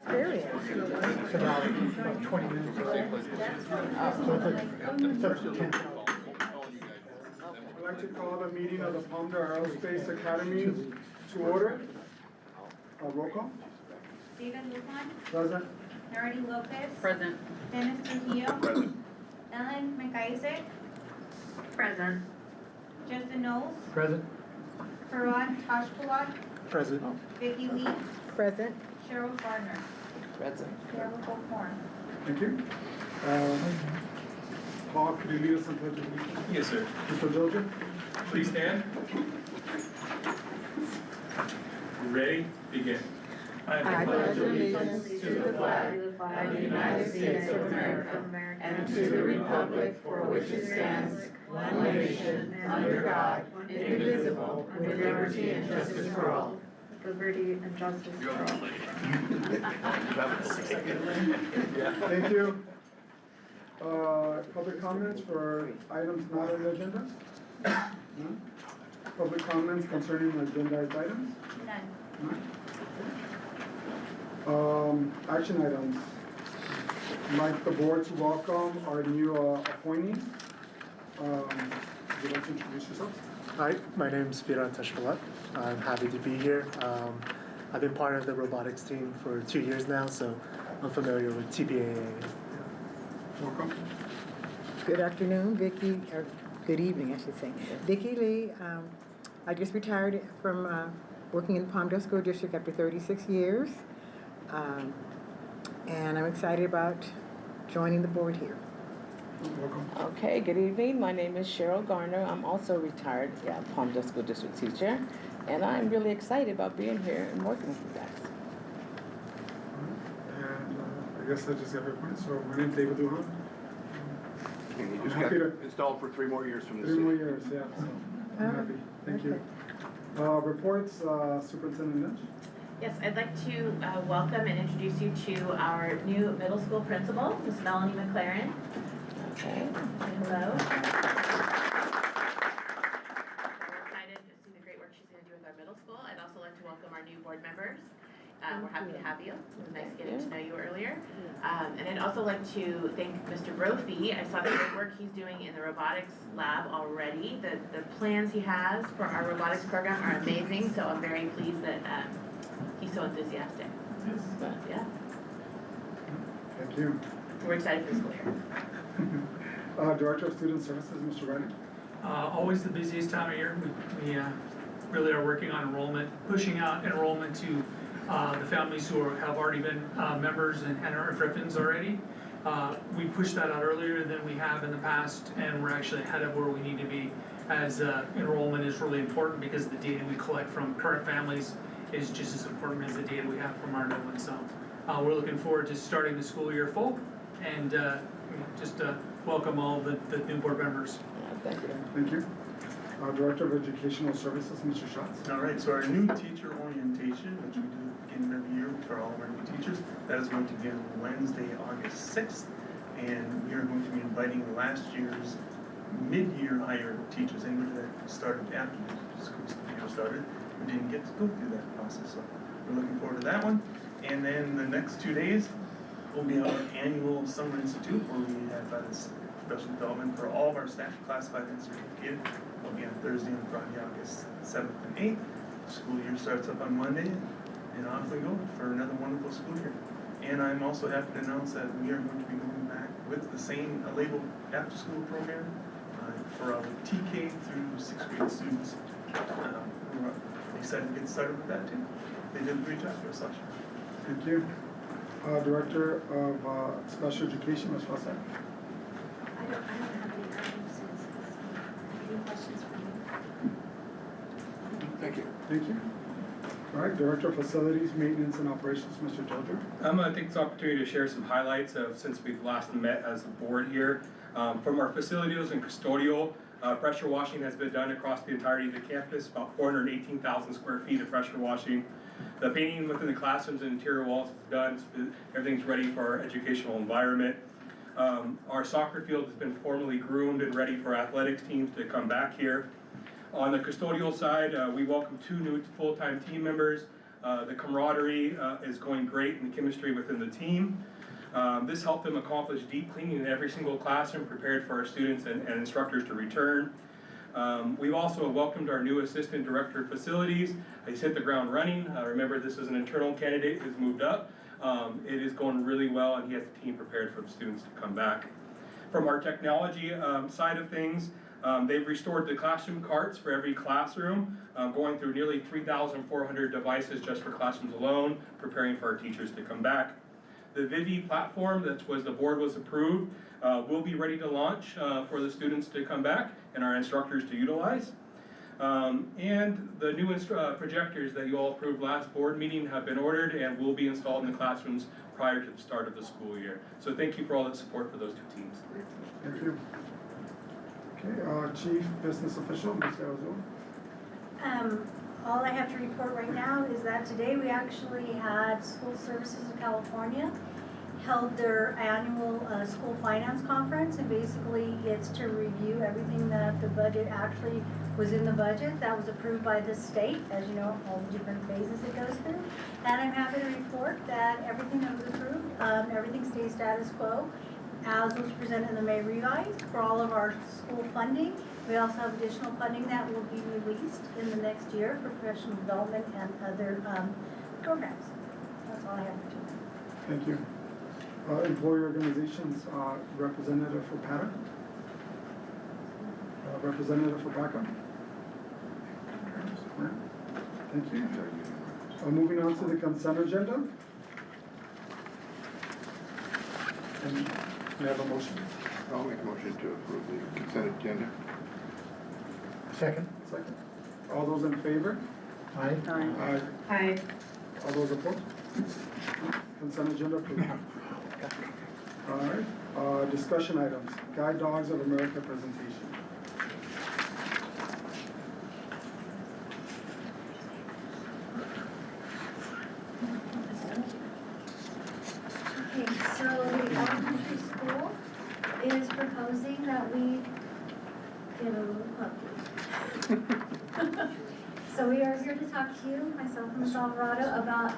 Experience. It's about 20 minutes. So it's like 10. I'd like to call the meeting of the Palmdale Aerospace Academy to order. Roll call. David Lupon, Present. Narity Lopez, Present. Dennis Trujillo, Present. Ellen McIsaac, Present. Justin Knowles, Present. Farad Tashpulot, Present. Vicky Lee, Present. Cheryl Gardner. Present. Cheryl Goforn. Thank you. Paul, could you lead us in pledge of allegiance? Yes, sir. Mr. Georgia? Please stand. Ready? Begin. I pledge allegiance to the flag of the United States of America and to the republic for which it stands, one nation, under God, indivisible, with liberty and justice for all. Liberty and justice for all. Thank you. Public comments for items not on the agenda? None? Public comments concerning agendized items? None. None? Action items. I'd like the board to welcome our new appointee. Would you like to introduce yourself? Hi, my name is Farad Tashpulot. I'm happy to be here. I've been part of the robotics team for 2 years now, so I'm familiar with TPAA. Welcome. Good afternoon, Vicky, or good evening, I should say. Vicky Lee, I just retired from working in Palmdale School District after 36 years. And I'm excited about joining the board here. Welcome. Okay, good evening. My name is Cheryl Garner. I'm also retired Palmdale School District teacher, and I'm really excited about being here and working with you guys. And I guess I just got your point. So my name's David Lujan. And you I'm just happy got to- installed for 3 more years from the 3 city. more years, yeah. So I'm happy. Thank you. Reports, Superintendent Lynch. Yes, I'd like to welcome and introduce you to our new middle school principal, Ms. Melanie McLaren. Okay. Hello. We're excited to see the great work she's going to do with our middle school. I'd also like to welcome our new board members. We're happy to have you. It was nice getting to know you earlier. And I'd also like to thank Mr. Brophy. I saw the great work he's doing in the robotics lab already. The plans he has for our robotics program are amazing, so I'm very pleased that he's so enthusiastic. But, yeah, Thank you. we're excited for the school year. Director of Student Services, Mr. Riley. Always the busiest time of year. We really are working on enrollment, pushing out enrollment to the families who have already been members and are Griffins already. We pushed that out earlier than we have in the past, and we're actually ahead of where we need to be, as enrollment is really important because the data we collect from current families is just as important as the data we have from our new ones. So we're looking forward to starting the school year full, and just welcome all the new board members. Thank you. Thank you. Director of Educational Services, Mr. Schatz. All right, so our new teacher orientation, which we do at the beginning of the year for all of our new teachers, that is going to be on Wednesday, August 6th. And we are going to be inviting last year's mid-year hire teachers, anybody that started after the school year started, who didn't get to go through that process. So we're looking forward to that one. And then the next 2 days will be our annual Summer Institute, where we have this professional development for all of our staff, classified and certificated. It'll be on Thursday and Friday, August 7th and 8th. School year starts up on Monday, and off we go for another wonderful school year. And I'm also happy to announce that we are going to be going back with the same labeled after-school program for our TK through 6th grade students. We're excited to get started with that too. They did a great job for us last year. Thank you. Director of Special Education, Ms. Foster. I don't have any items. Any questions for me? Thank you. Thank you. All right, Director of Facilities, Maintenance, and Operations, Mr. Georgia. I'm going to take this opportunity to share some highlights of since we've last met as a board here. From our facilities and custodial, pressure washing has been done across the entirety of the campus, about 418,000 square feet of pressure washing. The painting within the classrooms and interior walls is done, so everything's ready for our educational environment. Our soccer field has been formally groomed and ready for athletics teams to come back here. On the custodial side, we welcome 2 new full-time team members. The camaraderie is going great and the chemistry within the team. This helped them accomplish deep cleaning in every single classroom, prepared for our students and instructors to return. We've also welcomed our new Assistant Director of Facilities. He's hit the ground running. Remember, this is an internal candidate who's moved up. It is going really well, and he has the team prepared for the students to come back. From our technology side of things, they've restored the classroom carts for every classroom, going through nearly 3,400 devices just for classrooms alone, preparing for our teachers to come back. The Vivi platform that the board was approved will be ready to launch for the students to come back and our instructors to utilize. And the new projectors that you all approved last board meeting have been ordered and will be installed in the classrooms prior to the start of the school year. So thank you for all the support for those two teams. Thank you. Okay, Chief Business Official, Ms. Elzo. All I have to report right now is that today we actually had School Services of California held their annual school finance conference, and basically it's to review everything that the budget actually was in the budget that was approved by the state, as you know, all the different phases it goes through. And I'm happy to report that everything that was approved, everything stays status quo as was presented in the May revise for all of our school funding. We also have additional funding that will be released in the next year for professional development and other programs. That's all I have for today. Thank you. Employee organizations, representative for PATA. Representative for BACA. Thank you. Moving on to the consent agenda. And may I have a motion? I'll make a motion to approve the consent agenda. Second. Second. All those in favor? Aye. Aye. Aye. All those opposed? Consent agenda approved. All right, discussion items. Guide Dogs of America presentation. Okay, so the elementary school is proposing that we get a little puppy. So we are here to talk to you, myself and Ms. Alvarado, about,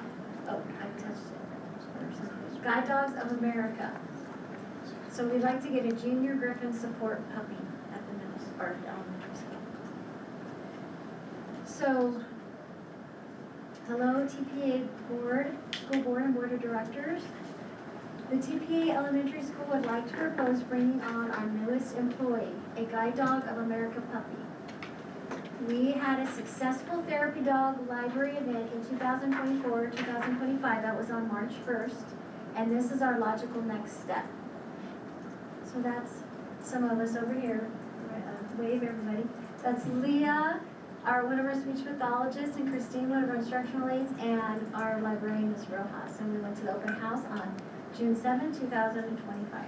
oh, I touched it. Guide Dogs of America. So we'd like to get a junior Griffin support puppy at the middle or elementary school. So, hello TPA board, school board and board of directors. The TPA Elementary School would like to propose bringing on our newest employee, a Guide Dog of America puppy. We had a successful therapy dog library event in 2024, 2025, that was on March 1st, and this is our logical next step. So that's some of us over here, wave everybody. That's Leah, one of our speech pathologists, and Christine, one of our instructional aides, and our librarian, Ms. Rojas, and we went to the open house on June 7, 2025.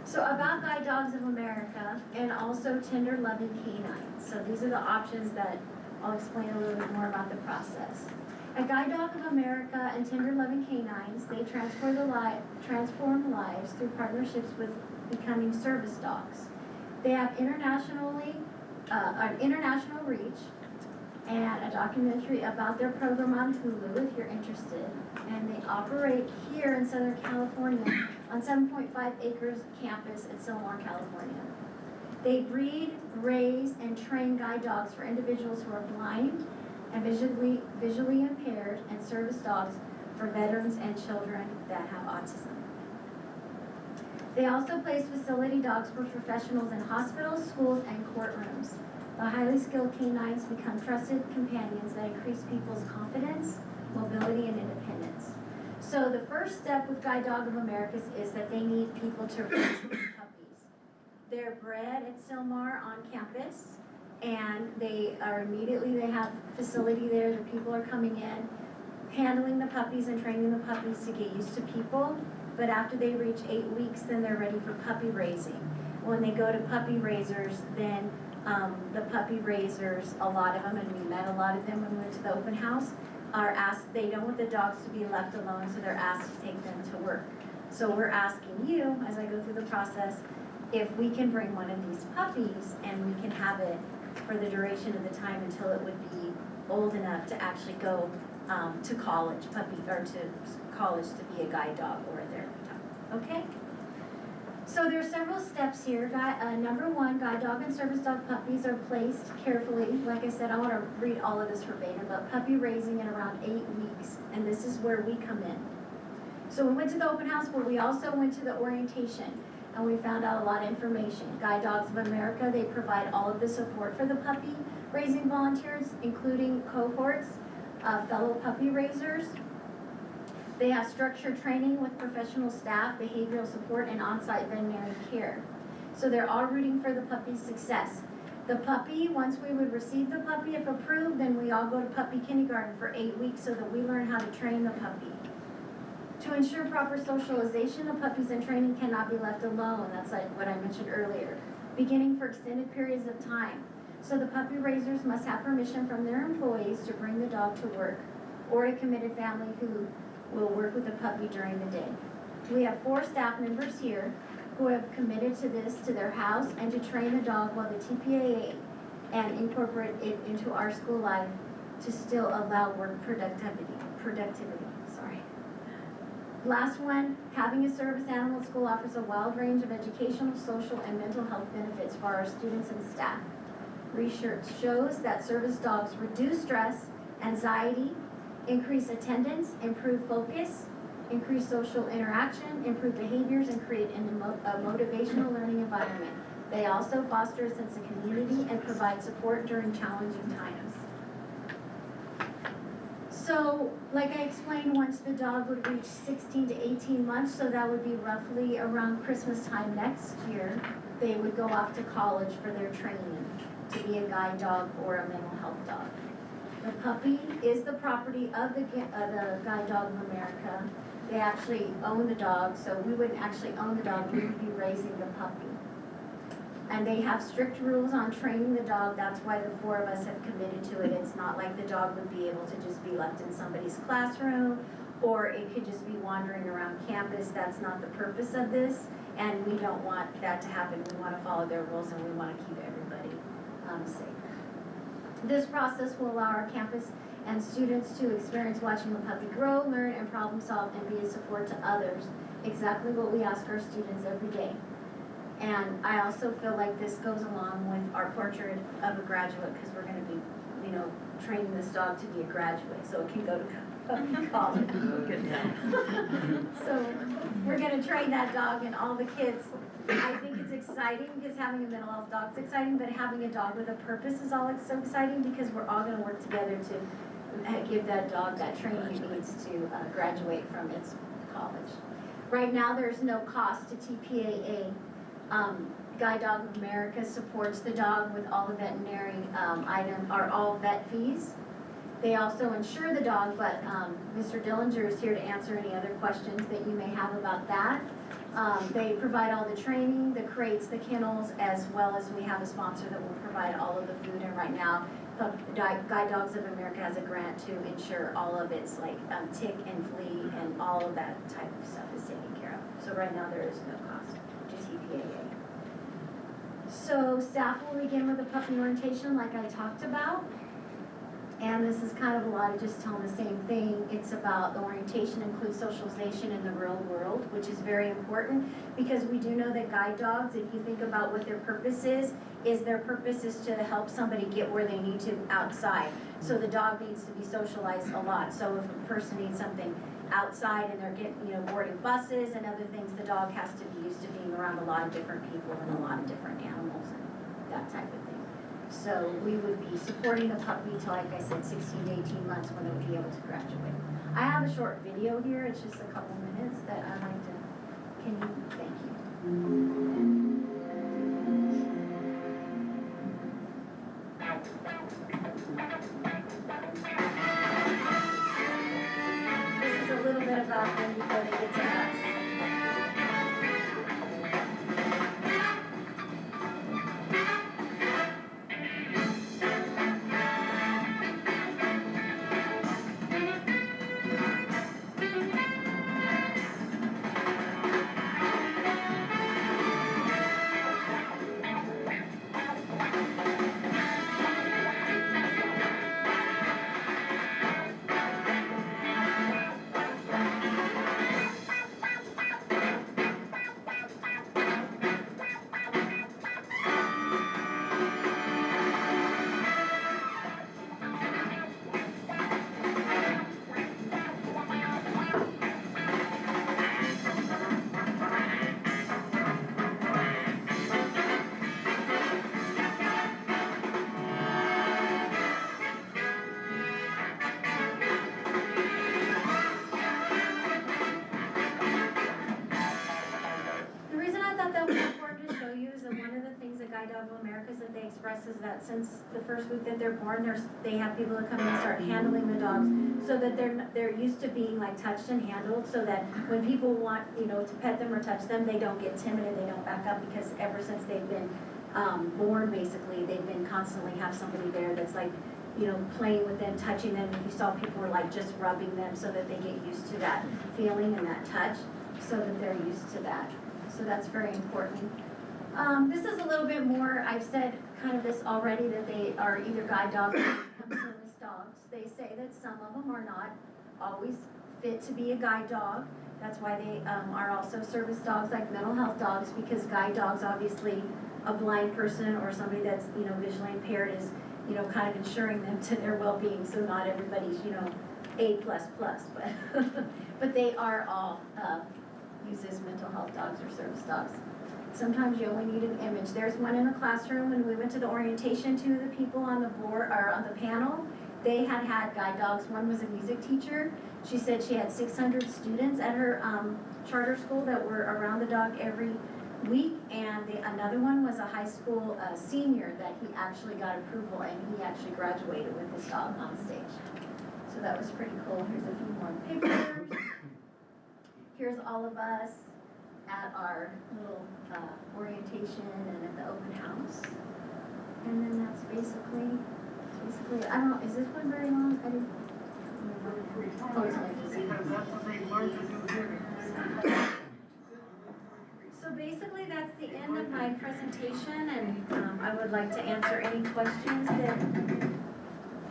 So about Guide Dogs of America and also tender loving canines. So these are the options that I'll explain a little bit more about the process. At Guide Dog of America and tender loving canines, they transform lives through partnerships with becoming service dogs. They have an international reach and a documentary about their program on Hulu if you're interested. And they operate here in Southern California on 7.5 acres campus in Silmar, California. They breed, raise, and train guide dogs for individuals who are blind and visually impaired, and service dogs for veterans and children that have autism. They also place facility dogs for professionals in hospitals, schools, and courtrooms. The highly skilled canines become trusted companions that increase people's confidence, mobility, and independence. So the first step with Guide Dog of America is that they need people to raise these puppies. They're bred at Silmar on campus, and they have facility there, the people are coming in, handling the puppies and training the puppies to get used to people. But after they reach 8 weeks, then they're ready for puppy raising. When they go to puppy raisers, then the puppy raisers, a lot of them, and we met a lot of them when we went to the open house, are asked, they don't want the dogs to be left alone, so they're asked to take them to work. So we're asking you, as I go through the process, if we can bring one of these puppies and we can have it for the duration of the time until it would be old enough to actually go to college, or to college to be a guide dog or a therapy dog, okay? So there are several steps here. Number one, guide dog and service dog puppies are placed carefully. Like I said, I want to read all of this verbatim, but puppy raising in around 8 weeks, and this is where we come in. So we went to the open house, but we also went to the orientation, and we found out a lot of information. Guide Dogs of America, they provide all of the support for the puppy raising volunteers, including cohorts, fellow puppy raisers. They have structured training with professional staff, behavioral support, and on-site veterinary care. So they're all rooting for the puppy's success. The puppy, once we would receive the puppy, if approved, then we all go to puppy kindergarten for 8 weeks so that we learn how to train the puppy. To ensure proper socialization, the puppies in training cannot be left alone. That's like what I mentioned earlier. Beginning for extended periods of time. So the puppy raisers must have permission from their employees to bring the dog to work, or a committed family who will work with the puppy during the day. We have 4 staff members here who have committed to this, to their house, and to train the dog while the TPAA and incorporate it into our school life to still allow work productivity. Last one, having a service animal at school offers a wide range of educational, social, and mental health benefits for our students and staff. Research shows that service dogs reduce stress, anxiety, increase attendance, improve focus, increase social interaction, improve behaviors, and create a motivational learning environment. They also foster a sense of community and provide support during challenging times. So, like I explained, once the dog would reach 16 to 18 months, so that would be roughly around Christmas time next year, they would go off to college for their training to be a guide dog or a mental health dog. The puppy is the property of the Guide Dog of America. They actually own the dog, so we wouldn't actually own the dog, we would be raising the puppy. And they have strict rules on training the dog. That's why the 4 of us have committed to it. It's not like the dog would be able to just be left in somebody's classroom, or it could just be wandering around campus. That's not the purpose of this, and we don't want that to happen. We want to follow their rules, and we want to keep everybody safe. This process will allow our campus and students to experience watching the puppy grow, learn, and problem solve, and be a support to others. Exactly what we ask our students every day. And I also feel like this goes along with our portrait of a graduate, because we're going to be, training this dog to be a graduate, so it can go to college. Good job. So we're going to train that dog and all the kids. I think it's exciting because having a mental health dog is exciting, but having a dog with a purpose is so exciting, because we're all going to work together to give that dog that training it needs to graduate from its college. Right now, there's no cost to TPAA. Guide Dog of America supports the dog with all the veterinary all vet fees. They also insure the dog, but Mr. Dillinger is here to answer any other questions that you may have about that. They provide all the training, the crates, the kennels, as well as we have a sponsor that will provide all of the food. And right now, Guide Dogs of America has a grant to ensure all of its tick and flea and all of that type of stuff is taken care of. So right now there is no cost to TPAA. So staff will begin with the puppy orientation like I talked about. And this is kind of a lot of just telling the same thing. It's about the orientation includes socialization in the real world, which is very important, because we do know that guide dogs, if you think about what their purpose is their purpose is to help somebody get where they need to outside. So the dog needs to be socialized a lot. So if a person needs something outside and they're getting, boarding buses and other things, the dog has to be used to being around a lot of different people and a lot of different animals and that type of thing. So we would be supporting the puppy to, like I said, 16 to 18 months when they would be able to graduate. I have a short video here. It's just a couple minutes that I'd like to, thank you. This is a little bit about them before they get to us. Dog of Americas that they express is that since the first week that they're born, they have people that come in and start handling the dogs so that they're used to being like touched and handled, so that when people want, you know, to pet them or touch them, they don't get timid and they don't back up, because ever since they've been born, basically, they've been constantly have somebody there that's like, you know, playing with them, touching them. If you saw people were like just rubbing them so that they get used to that feeling and that touch, so that they're used to that. So that's very important. This is a little bit more, I've said kind of this already, that they are either guide dogs or become service dogs. They say that some of them are not always fit to be a guide dog. That's why they are also service dogs, like mental health dogs, because guide dogs, obviously, a blind person or somebody that's, you know, visually impaired is, you know, kind of ensuring them to their well-being, so not everybody's, you know, A++, but, but they are all used as mental health dogs or service dogs. Sometimes you only need an image. There's one in the classroom. When we went to the orientation, 2 of the people on the board, or on the panel, they had guide dogs. One was a music teacher. She said she had 600 students at her charter school that were around the dog every week, and another one was a high school senior that he actually got approval, and he actually graduated with his dog on stage. So that was pretty cool. Here's a few more pictures. Here's all of us at our little orientation and at the open house. And then that's basically, I don't know, is this one very long? I didn't. Oh, it's like So basically, that's the end of my presentation, and I would like to answer any questions that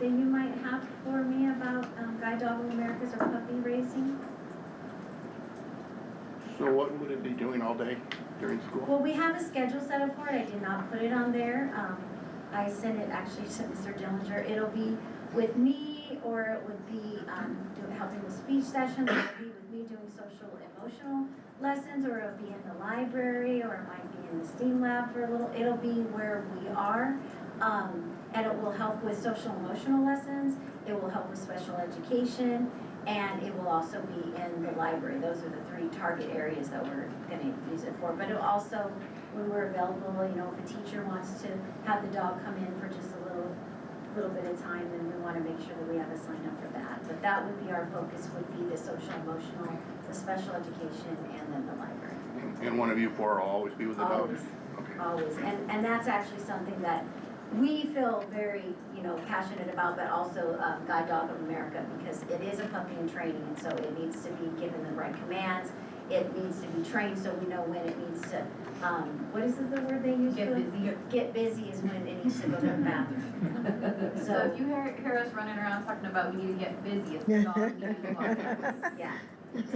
you might have for me about Guide Dog of Americas or puppy raising. So what would it be doing all day during school? Well, we have a schedule set up for it. I did not put it on there. I sent it actually to Mr. Dillinger. It'll be with me, or it would be helping with speech sessions, or it would be with me doing social emotional lessons, or it'll be in the library, or it might be in the STEAM lab for a little. It'll be where we are, and it will help with social emotional lessons. It will help with special education, and it will also be in the library. Those are the 3 target areas that we're going to use it for. But it'll also, when we're available, you know, if a teacher wants to have the dog come in for just a little bit of time, then we want to make sure that we have a sign up for that. But that would be our focus, would be the social emotional, the special education, and then the library. And one of you 4 will always be with the dog? Always. Okay. Always. And that's actually something that we feel very, you know, passionate about, but also Guide Dog of America, because it is a puppy in training, and so it needs to be given the right commands. It needs to be trained so we know when it needs to, what is the word they use? Get busy. Get busy is when it needs to go to the bathroom. So if you hear us running around talking about we need to get busy, it's the dog needs to walk. Yeah.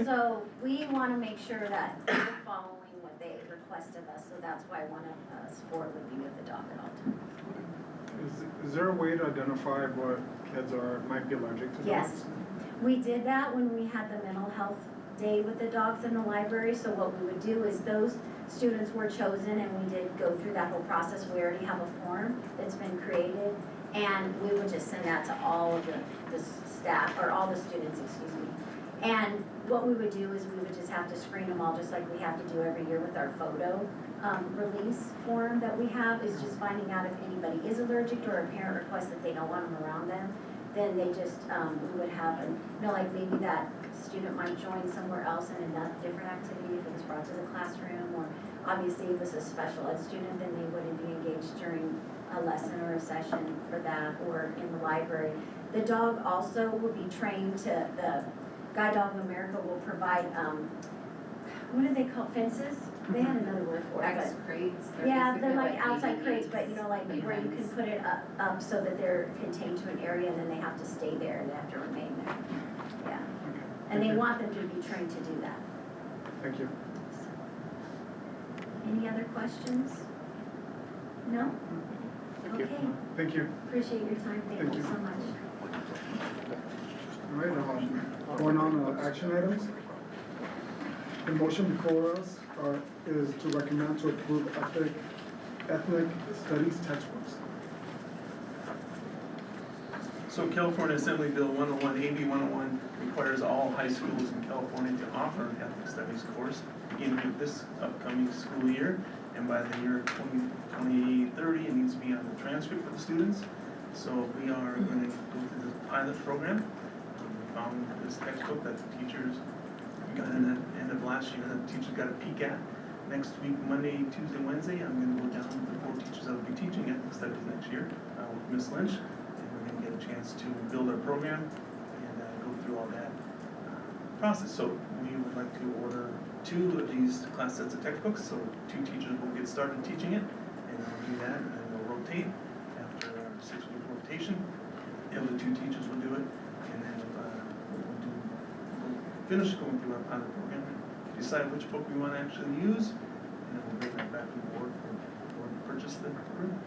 So we want to make sure that we're following what they request of us, so that's why one of us 4 would be with the dog at all times. Is there a way to identify what kids might be allergic to dogs? Yes. We did that when we had the mental health day with the dogs in the library. So what we would do is those students were chosen, and we did go through that whole process. We already have a form that's been created, and we would just send that to all of the staff, or all the students, excuse me. And what we would do is we would just have to screen them all, just like we have to do every year with our photo release form that we have, is just finding out if anybody is allergic, or a parent requests that they don't want them around them. Then they just, we would have, like maybe that student might join somewhere else in a different activity if it was brought to the classroom, or obviously if it was a special ed student, then they wouldn't be engaged during a lesson or a session for that, or in the library. The dog also will be trained to, the Guide Dog of America will provide, what do they call, fences? They had another word for it. X crates. Yeah, they're like outside crates, but you know, like where you can put it up so that they're contained to an area, and then they have to stay there and they have to remain there. Yeah. And they want them to be trained to do that. Thank you. Any other questions? No? Thank you. Okay. Thank you. Appreciate your time. Thank you so much. All right, going on action items. The motion before us is to recommend to approve ethnic studies textbooks. So California Assembly Bill 101, AB 101 requires all high schools in California to offer an ethnic studies course beginning with this upcoming school year. and by the year 2030, it needs to be on the transcript for the students. So we are going to go through this pilot program. We found this textbook that the teachers got in the end of last year, that the teachers got a peek at. Next week, Monday, Tuesday, Wednesday, I'm going to go down with the 4 teachers that will be teaching ethnic studies next year with Ms. Lynch. And we're going to get a chance to build our program and go through all that process. So we would like to order 2 of these class sets of textbooks. So 2 teachers will get started teaching it, and I'll do that, and then we'll rotate. After our 6-week rotation, the other 2 teachers will do it, and then we'll finish going through our pilot program and decide which book we want to actually use, and then we'll bring that back to the board for purchase the program.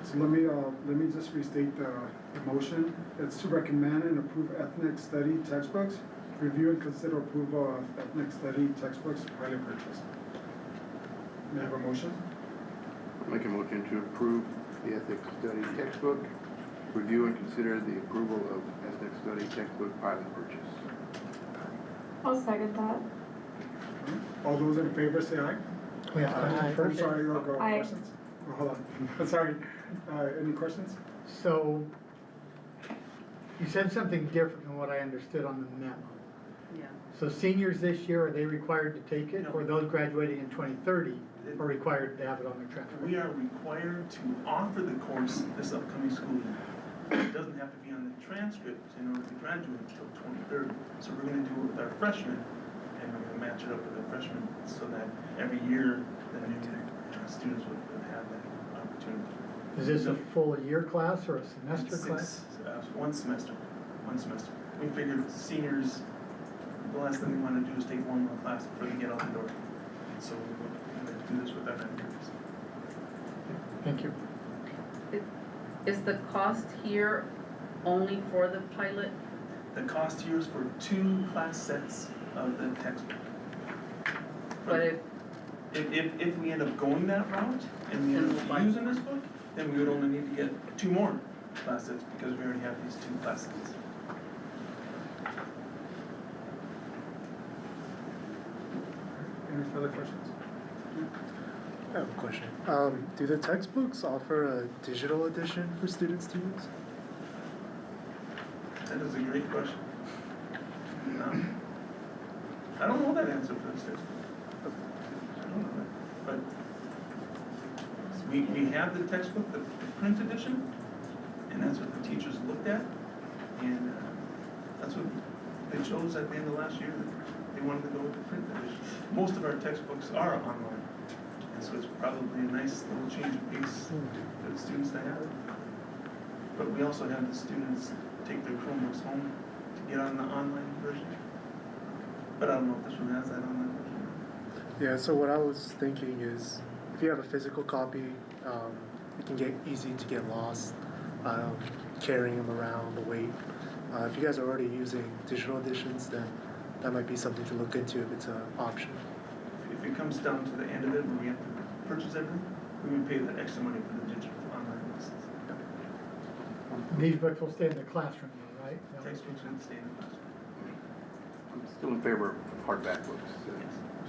So let me just restate the motion. It's to recommend and approve ethnic study textbooks, review and consider approval of ethnic study textbooks, pilot purchase. May I have a motion? Make a motion to approve the ethics study textbook, review and consider the approval of ethnic study textbook pilot purchase. I'll second that. All those in favor say aye. We have questions I'm first? sorry, you'll go Aye. questions? Oh, hold on, I'm sorry. Any questions? So, you said something different than what I understood on the memo. Yeah. So seniors this year, are they required to take it? No. Or those graduating in 2030 are required to have it on their transcript? We are required to offer the course this upcoming school year. It doesn't have to be on the transcript in order to graduate until 2030. So we're going to do it with our freshmen, and we're going to match it up with our freshmen so that every year the new students would have that opportunity. Is this a full year class or a semester class? One semester. We figured seniors, the last thing they want to do is take one more class before they get out the door. So we're going to do this with our members. Thank you. Is the cost here only for the pilot? The cost here is for 2 class sets of the textbook. But If we end up going that route and we end up using this book, then we would only need to get 2 more class sets because we already have these 2 class sets. Any further questions? I have a question. Do the textbooks offer a digital edition for students to use? That is a great question. I don't know that answer for this textbook. I don't know that. But we have the textbook, the print edition, and that's what the teachers looked at. And that's what they chose at the end of last year. They wanted to go with the print edition. Most of our textbooks are online. And so it's probably a nice little change of pace for the students to have. But we also have the students take their Chromebooks home to get on the online version. But I don't know if this one has that online version. Yeah, so what I was thinking is, if you have a physical copy, it can get easy to get lost, carrying them around, the weight. If you guys are already using digital editions, then that might be something to look into if it's an option. If it comes down to the end of it, when we have to purchase everything, we would pay that extra money for the digital online license. These books will stay in the classroom though, right? No? Textbooks would stay in the classroom. I'm still in favor of hardback books.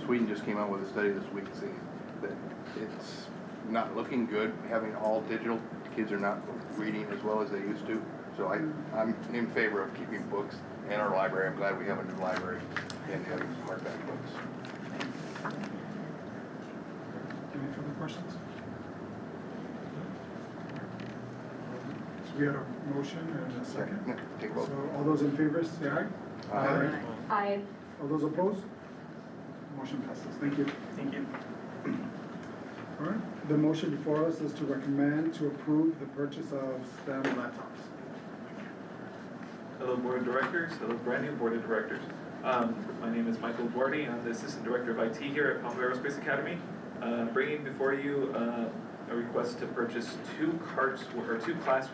Sweden just came out with a study this week saying that it's not looking good having all digital. Kids are not reading as well as they used to. So I'm in favor of keeping books in our library. I'm glad we have a new library and having hardback books. Any further questions? So we had a motion and a second. Yeah, take a vote. So all those in favor say aye. Aye. Aye. All those opposed? Motion passes. Thank you. Thank you. All right. The motion before us is to recommend to approve the purchase of STEM laptops. Hello, Board of Directors. Hello, brand new Board of Directors. My name is Michael Duarte. I'm the Assistant Director of IT here at Palm Aerospace Academy. Bringing before you a request to purchase 2 class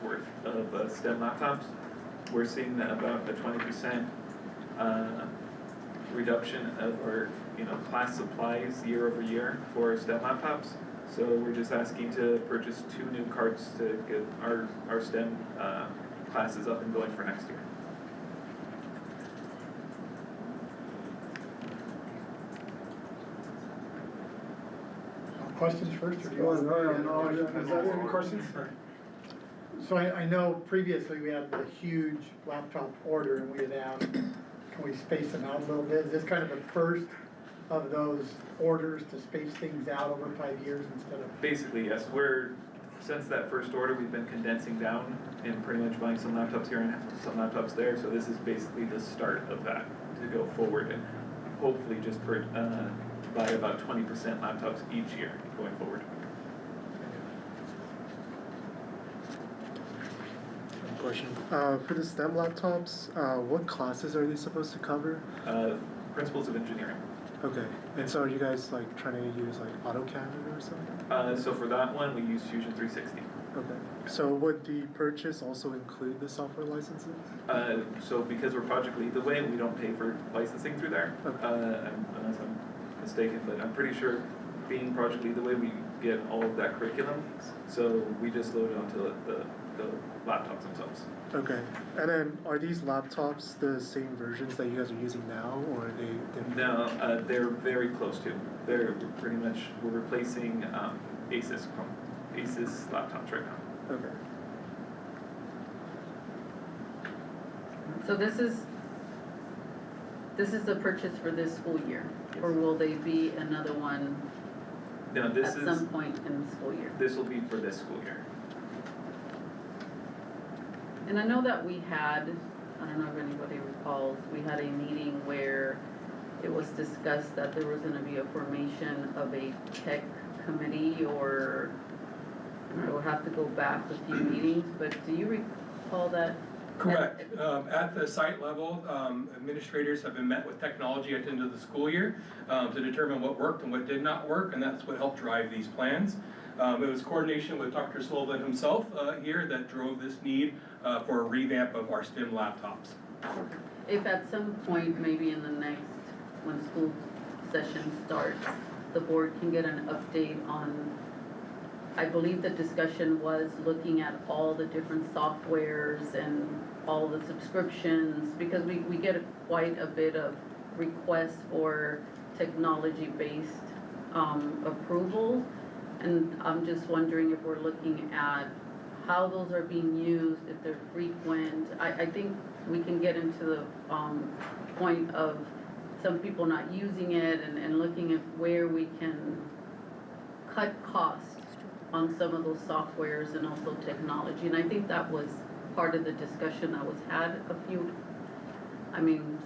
worth of STEM laptops. We're seeing about a 20% reduction of our class supplies year over year for STEM laptops. So we're just asking to purchase 2 new carts to get our STEM classes up and going for next year. questions first, or do you Oh, want? no, is that any questions? So I know previously we had the huge laptop order and we had asked, can we space them out a little bit? Is this kind of the first of those orders to space things out over 5 years instead of? Basically, yes, since that first order, we've been condensing down and pretty much buying some laptops here and some laptops there, so this is basically the start of that to go forward and hopefully just buy about 20% laptops each year going forward. Question. For the STEM laptops, what classes are they supposed to cover? Principles of engineering. Okay. And so are you guys like trying to use like AutoCAD or something? So for that one, we use Fusion 360. Okay. So would the purchase also include the software licenses? So because we're Project Lead the Way, we don't pay for licensing through there, Okay. Unless I'm mistaken, but I'm pretty sure being Project Lead the Way, we get all of that curriculum, so we just load it onto the laptops themselves. Okay. And then are these laptops the same versions that you guys are using now, or are they different? No, they're very close to. They're pretty much, we're replacing Asus laptops right now. Okay. So this is the purchase for this school year, or will they be another one No, at some point in the school year? This will be for this school year. And I know that we had, I don't know if anybody recalls, we had a meeting where it was discussed that there was gonna be a formation of a tech committee, or I will have to go back a few meetings, but do you recall that? Correct. At the site level, administrators have been met with technology at the end of the school year to determine what worked and what did not work, and that's what helped drive these plans. It was coordination with Dr. Sullivan himself here that drove this need for a revamp of our STEM laptops. If at some point, maybe in the next, when school session starts, the board can get an update on, I believe the discussion was looking at all the different softwares and all the subscriptions, because we get quite a bit of requests for technology-based approval. And I'm just wondering if we're looking at how those are being used, if they're frequent. I think we can get into the point of some people not using it, and looking at where we can cut costs on some of those softwares and also technology. And I think that was part of the discussion that was had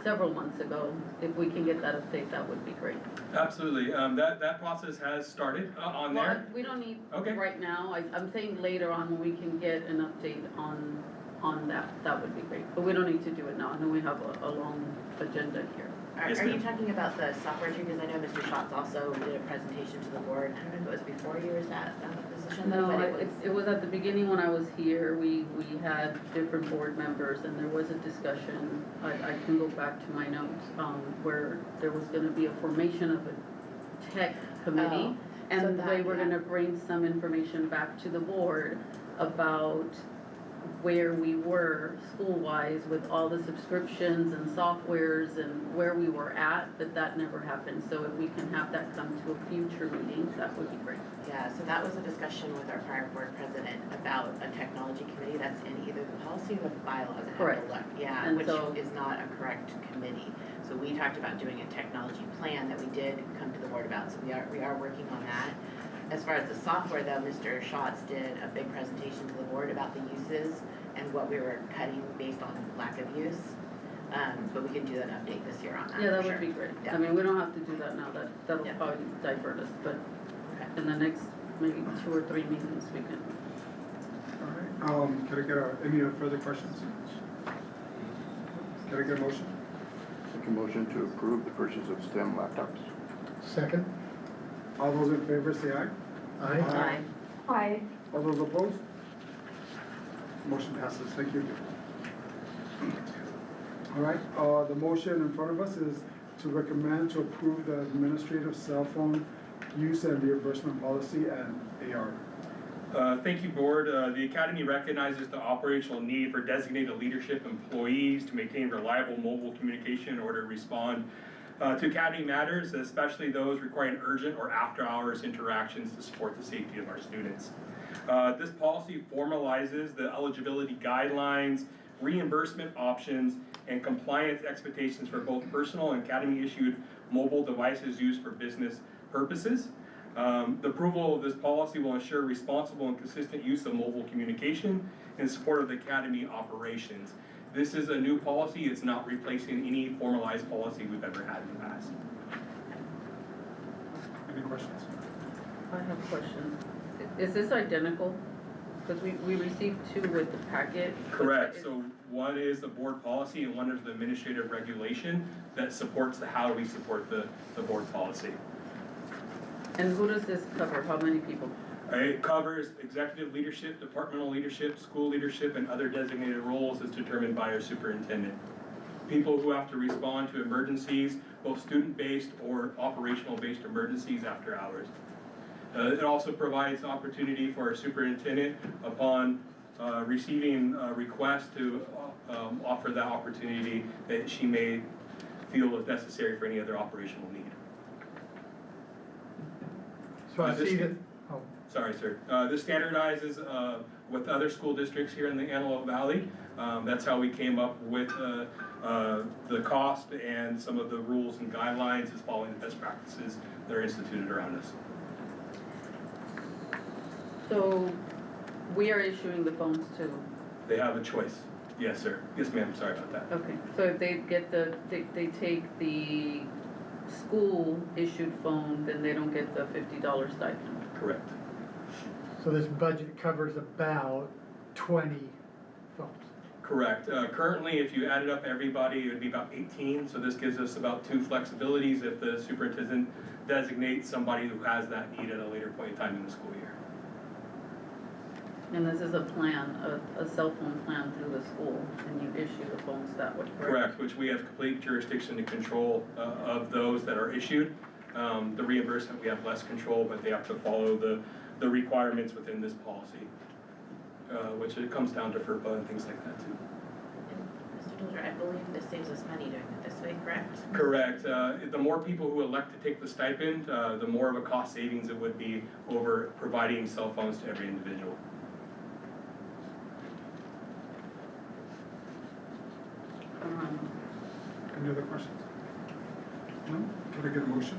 several months ago. If we can get that update, that would be great. Absolutely. That process has started on there. Well, we don't need right now. I'm saying later on when we can get an update on that would be great. But we don't need to do it now. I know we have a long agenda here. Are you talking about the software too? Because I know Mr. Schatz also did a presentation to the board. I don't know if it was before you were at the position. No, it was at the beginning when I was here. We had different board members, and there was a discussion. I can go back to my notes where there was going to be a formation of a tech committee, and they were going to bring some information back to the board about where we were school-wise with all the subscriptions and softwares and where we were at, but that never happened. So if we can have that come to a future meeting, that would be great. Yeah, so that was a discussion with our prior board president about a technology committee that's in either the policy or the bylaws. Correct. Yeah, And which so, is not a correct committee. So we talked about doing a technology plan that we did come to the board about, so we are working on that. As far as the software though, Mr. Schatz did a big presentation to the board about the uses and what we were cutting based on lack of use. But we can do an update this year on that. yeah, that for would sure. be great. Yeah. I mean, we don't have to do that now. That'll Yeah. probably divert us, but Okay. in the next maybe 2 or 3 meetings, we can. All right, can I get any further questions? Can I get a motion? Make a motion to approve the purchase of STEM laptops. Second? All those in favor say aye. Aye. Aye. All those opposed? Motion passes, thank you. All right, the motion in front of us is to recommend to approve the administrative cell phone use and reimbursement policy and AR. Thank you, Board. The Academy recognizes the operational need for designated leadership employees to maintain reliable mobile communication in order to respond to academy matters, especially those requiring urgent or after-hours interactions to support the safety of our students. This policy formalizes the eligibility guidelines, reimbursement options, and compliance expectations for both personal and academy-issued mobile devices used for business purposes. The approval of this policy will ensure responsible and consistent use of mobile communication in support of the academy operations. This is a new policy. It's not replacing any formalized policy we've ever had in the past. Any questions? I have a question. Is this identical? Because we received two with the packet. Correct. So one is the board policy and one is the administrative regulation that supports how we support the board policy. And who does this cover? How many people? It covers executive leadership, departmental leadership, school leadership, and other designated roles as determined by our superintendent. People who have to respond to emergencies, both student-based or operational-based emergencies after hours. It also provides opportunity for our superintendent upon receiving a request to offer that opportunity that she may feel is necessary for any other operational need. So I see that, Sorry, sir. This standardizes with other school districts here in the Antelope Valley. That's how we came up with the cost and some of the rules and guidelines is following the best practices that are instituted around us. So we are issuing the phones too. They have a choice. Yes, sir. Yes, ma'am. Sorry about that. Okay, so if they get they take the school issued phone, then they don't get the $50 stipend. Correct. so this budget covers about 20 phones. Correct. Currently, if you added up everybody, it would be about 18. So this gives us about 2 flexibilities if the superintendent designates somebody who has that need at a later point in time in the school year. And this is a plan, a cell phone plan through the school, and you issue the phones that way, correct? Correct, which we have complete jurisdiction and control of those that are issued. The reimbursement, we have less control, but they have to follow the requirements within this policy, which it comes down to FERPA and things like that too. Mr. Dolger, I believe this saves us money doing it this way, correct? Correct. The more people who elect to take the stipend, the more of a cost savings it would be over providing cell phones to every individual. Any other questions? No? Can I get a motion?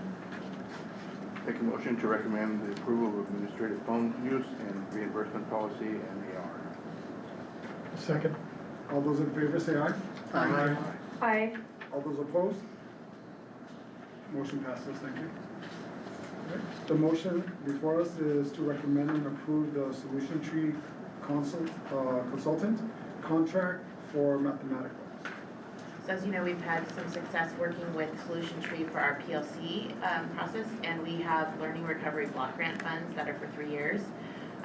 Make a motion to recommend the approval of administrative phone use and reimbursement policy and AR. Second. All those in favor say aye. Aye. Aye. All those opposed? Motion passes, thank you. The motion before us is to recommend and approve the Solution Tree consultant contract for mathematics. So as you know, we've had some success working with Solution Tree for our PLC process, and we have learning recovery block grant funds that are for 3 years.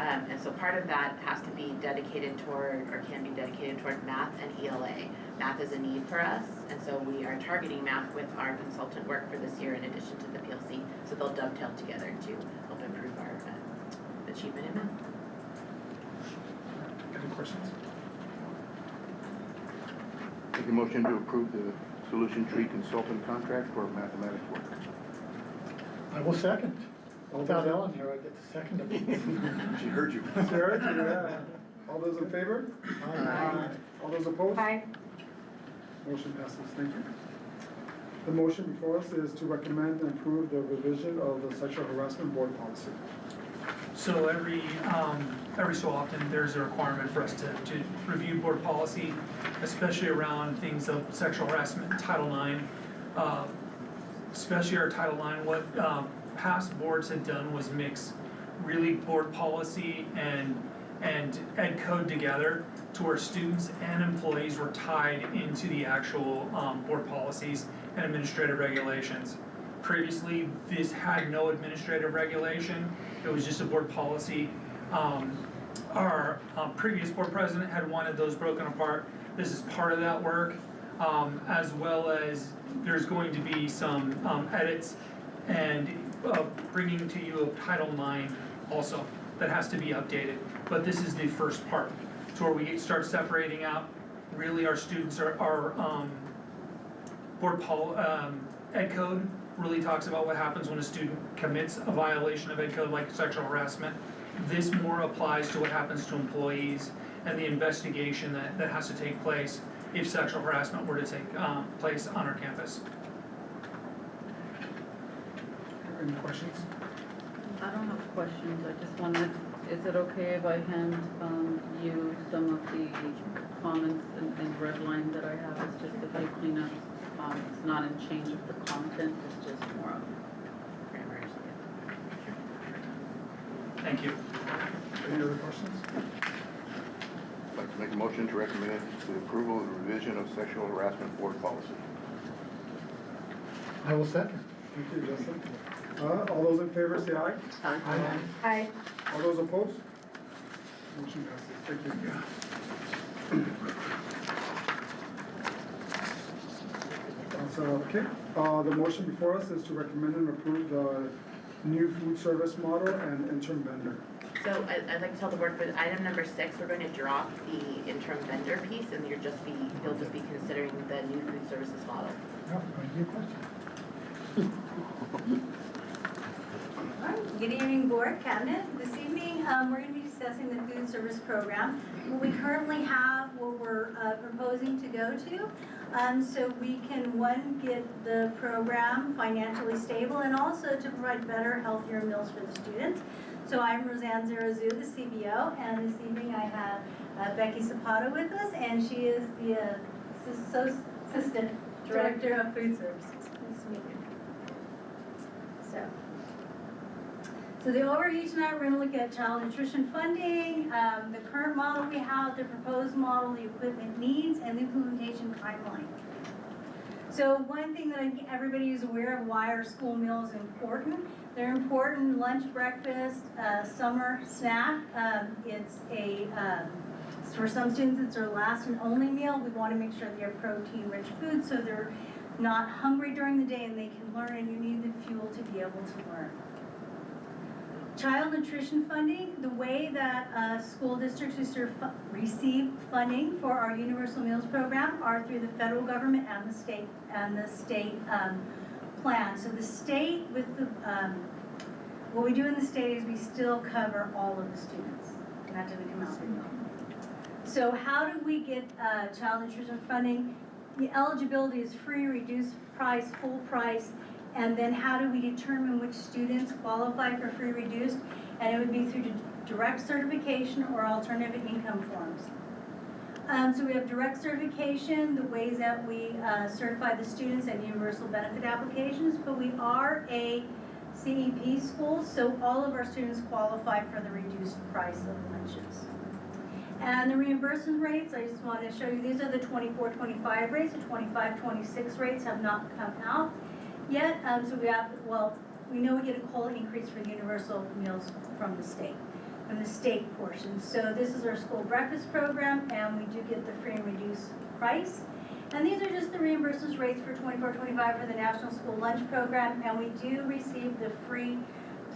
And so part of that has to be dedicated toward, or can be dedicated toward math and ELA. Math is a need for us, and so we are targeting math with our consultant work for this year in addition to the PLC. So they'll dovetail together to help improve our achievement in math. Any questions? Make a motion to approve the Solution Tree consultant contract for mathematics work. I will second. Without Ellen here, I get to second it. She heard you. Sarah, yeah. All those in favor? Aye. All those opposed? Aye. Motion passes, thank you. The motion before us is to recommend and approve the revision of the sexual harassment board policy. So every so often, there's a requirement for us to review board policy, especially around things of sexual harassment, Title IX. Especially our Title IX, what past boards had done was mix really board policy and ed code together to where students and employees were tied into the actual board policies and administrative regulations. Previously, this had no administrative regulation. It was just a board policy. Our previous board president had wanted those broken apart. This is part of that work, as well as there's going to be some edits and bringing to you of Title IX also that has to be updated. But this is the first part, to where we start separating out. Really, our students are Ed Code really talks about what happens when a student commits a violation of Ed Code like sexual harassment. This more applies to what happens to employees and the investigation that has to take place if sexual harassment were to take place on our campus. Any questions? I don't have questions, I just wanted, is it okay if I hand you some of the comments and red line that I have? It's just a few cleanups. It's not in change of the content, it's just more of grammar. Thank you. Any other questions? I'd like to make a motion to recommend the approval of the revision of sexual harassment board policy. I will second. Thank you, Justin. All those in favor say aye. Aye. Aye. All those opposed? Motion passes. Thank you. So, okay, the motion before us is to recommend and approve the new food service model and interim vendor. So I'd like to tell the board for item number 6, we're going to drop the interim vendor piece and you'll just be considering the new food services model. No, good question. Good evening, Board, Cabinet. This evening, we're going to be discussing the food service program. What we currently have, what we're proposing to go to, so we can, one, get the program financially stable and also to provide better, healthier meals for the students. So I'm Roseanne Zarazu, the CBO, and this evening I have Becky Zapata with us, and she is the Assistant Director of Food Services. Nice to meet you. So the overview tonight, we're going to look at child nutrition funding, the current model we have, the proposed model, the equipment needs, and the implementation timeline. So one thing that I think everybody is aware of why our school meals are important. They're important: lunch, breakfast, summer snack. It's for some students, it's their last and only meal. We want to make sure they have protein-rich food so they're not hungry during the day and they can learn, and you need the fuel to be able to learn. Child nutrition funding, the way that school districts receive funding for our Universal Meals Program are through the federal government and the state plan. So the state, with the what we do in the state is we still cover all of the students. That didn't come out. So how do we get child nutrition funding? The eligibility is free, reduced price, full price. And then how do we determine which students qualify for free reduced? And it would be through direct certification or alternative income forms. So we have direct certification, the ways that we certify the students, and universal benefit applications, but we are a CEP school, so all of our students qualify for the reduced price of lunches. And the reimbursement rates, I just want to show you, these are the 24-25 rates. The 25-26 rates have not come out yet, so we know we get a COLA increase for the universal meals from the state portion. So this is our school breakfast program, and we do get the free and reduced price. And these are just the reimbursement rates for 24-25 for the National School Lunch Program, and we do receive the free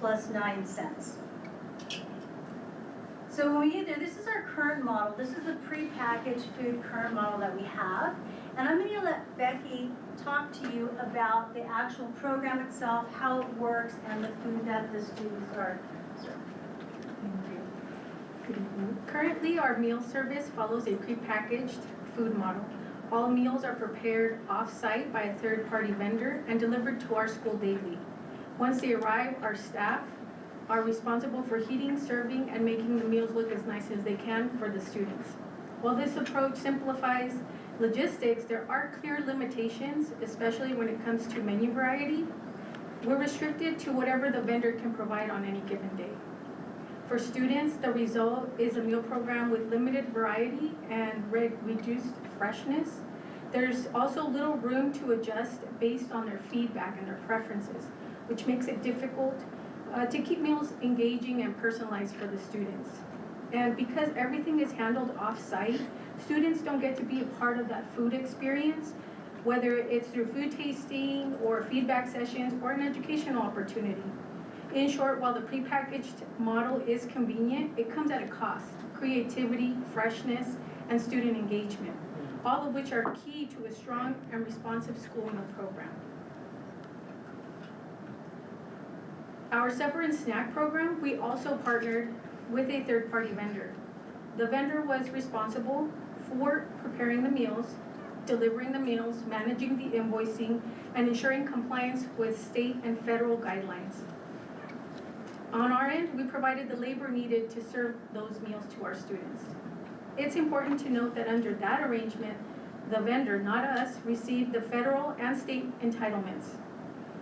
plus 9 cents. So when we get there, this is our current model. This is the prepackaged food current model that we have. And I'm going to let Becky talk to you about the actual program itself, how it works, and the food that the students are served. Thank you. Currently, our meal service follows a prepackaged food model. All meals are prepared off-site by a third-party vendor and delivered to our school daily. Once they arrive, our staff are responsible for heating, serving, and making the meals look as nice as they can for the students. While this approach simplifies logistics, there are clear limitations, especially when it comes to menu variety. We're restricted to whatever the vendor can provide on any given day. For students, the result is a meal program with limited variety and reduced freshness. There's also little room to adjust based on their feedback and their preferences, which makes it difficult to keep meals engaging and personalized for the students. And because everything is handled off-site, students don't get to be a part of that food experience, whether it's through food tasting or feedback sessions or an educational opportunity. In short, while the prepackaged model is convenient, it comes at a cost: creativity, freshness, and student engagement. all of which are key to a strong and responsive school meal program. Our supper and snack program, we also partnered with a third-party vendor. The vendor was responsible for preparing the meals, delivering the meals, managing the invoicing, and ensuring compliance with state and federal guidelines. On our end, we provided the labor needed to serve those meals to our students. It's important to note that under that arrangement, the vendor, not us, received the federal and state entitlements.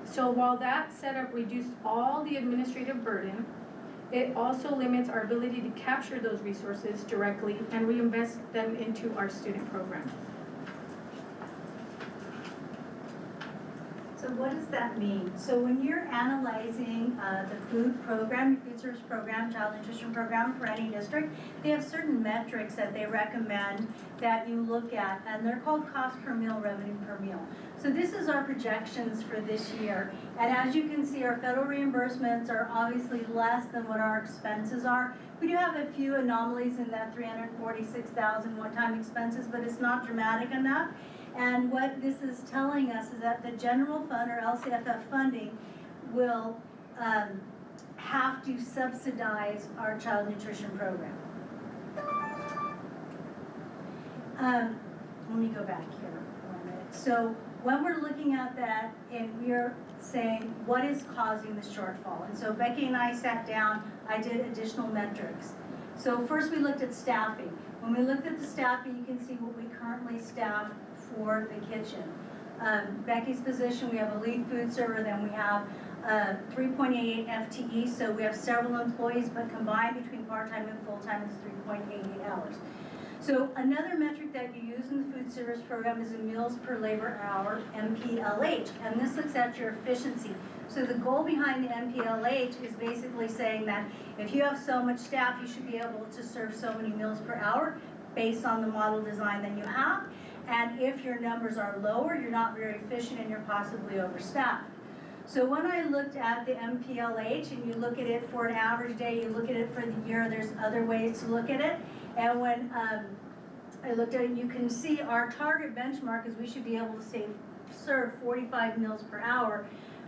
So while that setup reduced all the administrative burden, it also limits our ability to capture those resources directly and reinvest them into our student program. So what does that mean? So when you're analyzing the food program, your food service program, child nutrition program for any district, they have certain metrics that they recommend that you look at, and they're called cost per meal, revenue per meal. So this is our projections for this year. And as you can see, our federal reimbursements are obviously less than what our expenses are. We do have a few anomalies in that 346,000 one-time expenses, but it's not dramatic enough. And what this is telling us is that the general fund, or LCFF funding, will have to subsidize our child nutrition program. Let me go back here for a minute. So when we're looking at that and we're saying what is causing the shortfall, and so Becky and I sat down, I did additional metrics. So first we looked at staffing. When we looked at the staffing, you can see what we currently staff for the kitchen. Becky's position, we have a lead food server, then we have 3.88 FTE, so we have several employees, but combined between part-time and full-time is 3.88 hours. So another metric that you use in the food service program is a meals per labor hour, MPLH, and this looks at your efficiency. So the goal behind the MPLH is basically saying that if you have so much staff, you should be able to serve so many meals per hour based on the model design that you have. And if your numbers are lower, you're not very efficient and you're possibly overstaffed. So when I looked at the MPLH, and you look at it for an average day, you look at it for the year, there's other ways to look at it. And when I looked at it, you can see our target benchmark is we should be able to serve 45 meals per hour,